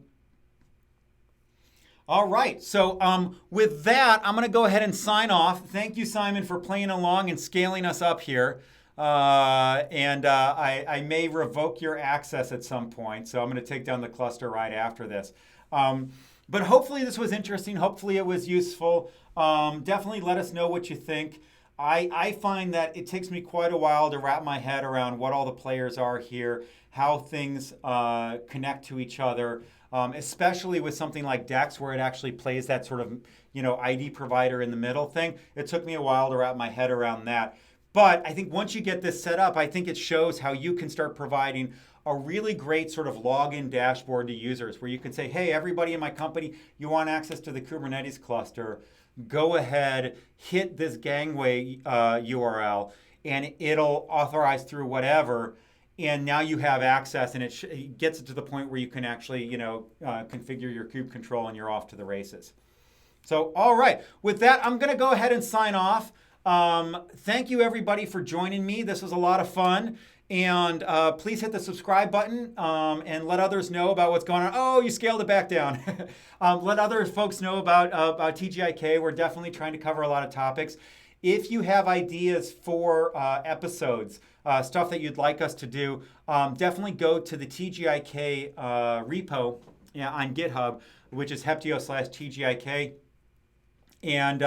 right, so with that, I'm going to go ahead and sign off. Thank you, Simon, for playing along and scaling us up here. I may revoke your access at some point, so I'm going to take down the cluster right after this. But hopefully this was interesting. Hopefully it was useful. Definitely let us know what you think. I find that it takes me quite a while to wrap my head around what all the players are here, how things connect to each other, especially with something like Dex where it actually plays that sort of ID provider in the middle thing. It took me a while to wrap my head around that. But I think once you get this set up, I think it shows how you can start providing a really great sort of login dashboard to users where you can say, hey, everybody in my company, you want access to the Kubernetes cluster. go ahead, hit this Gangway URL, and it'll authorize through whatever. And now you have access, and it gets it to the point where you can actually, configure your kube control, and you're off to the races. So, all right. With that, I'm going to go ahead and sign off. Thank you, everybody, for joining me. This was a lot of fun. And please hit the subscribe button and let others know about what's going on. Oh, you scaled it back down. Let other folks know about TGIK. We're definitely trying to cover a lot of topics. If you have ideas for episodes, stuff that you'd like us to do, definitely go to the TGIK repo on GitHub, which is Heptio/TGIK. And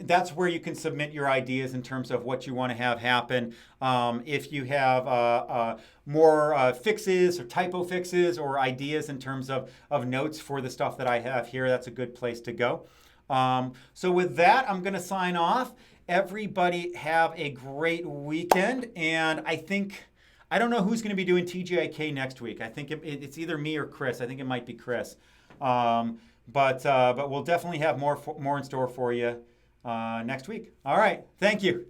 that's where you can submit your ideas in terms of what you want to have happen. If you have more fixes or typo fixes or ideas in terms of notes for the stuff that I have here, that's a good place to go. So with that, I'm going to sign off. Everybody have a great weekend. And I don't know who's going to be doing TGIK next week. I think it's either me or Chris. I think it might be Chris. But we'll definitely have more in store for you next week. All right. Thank you.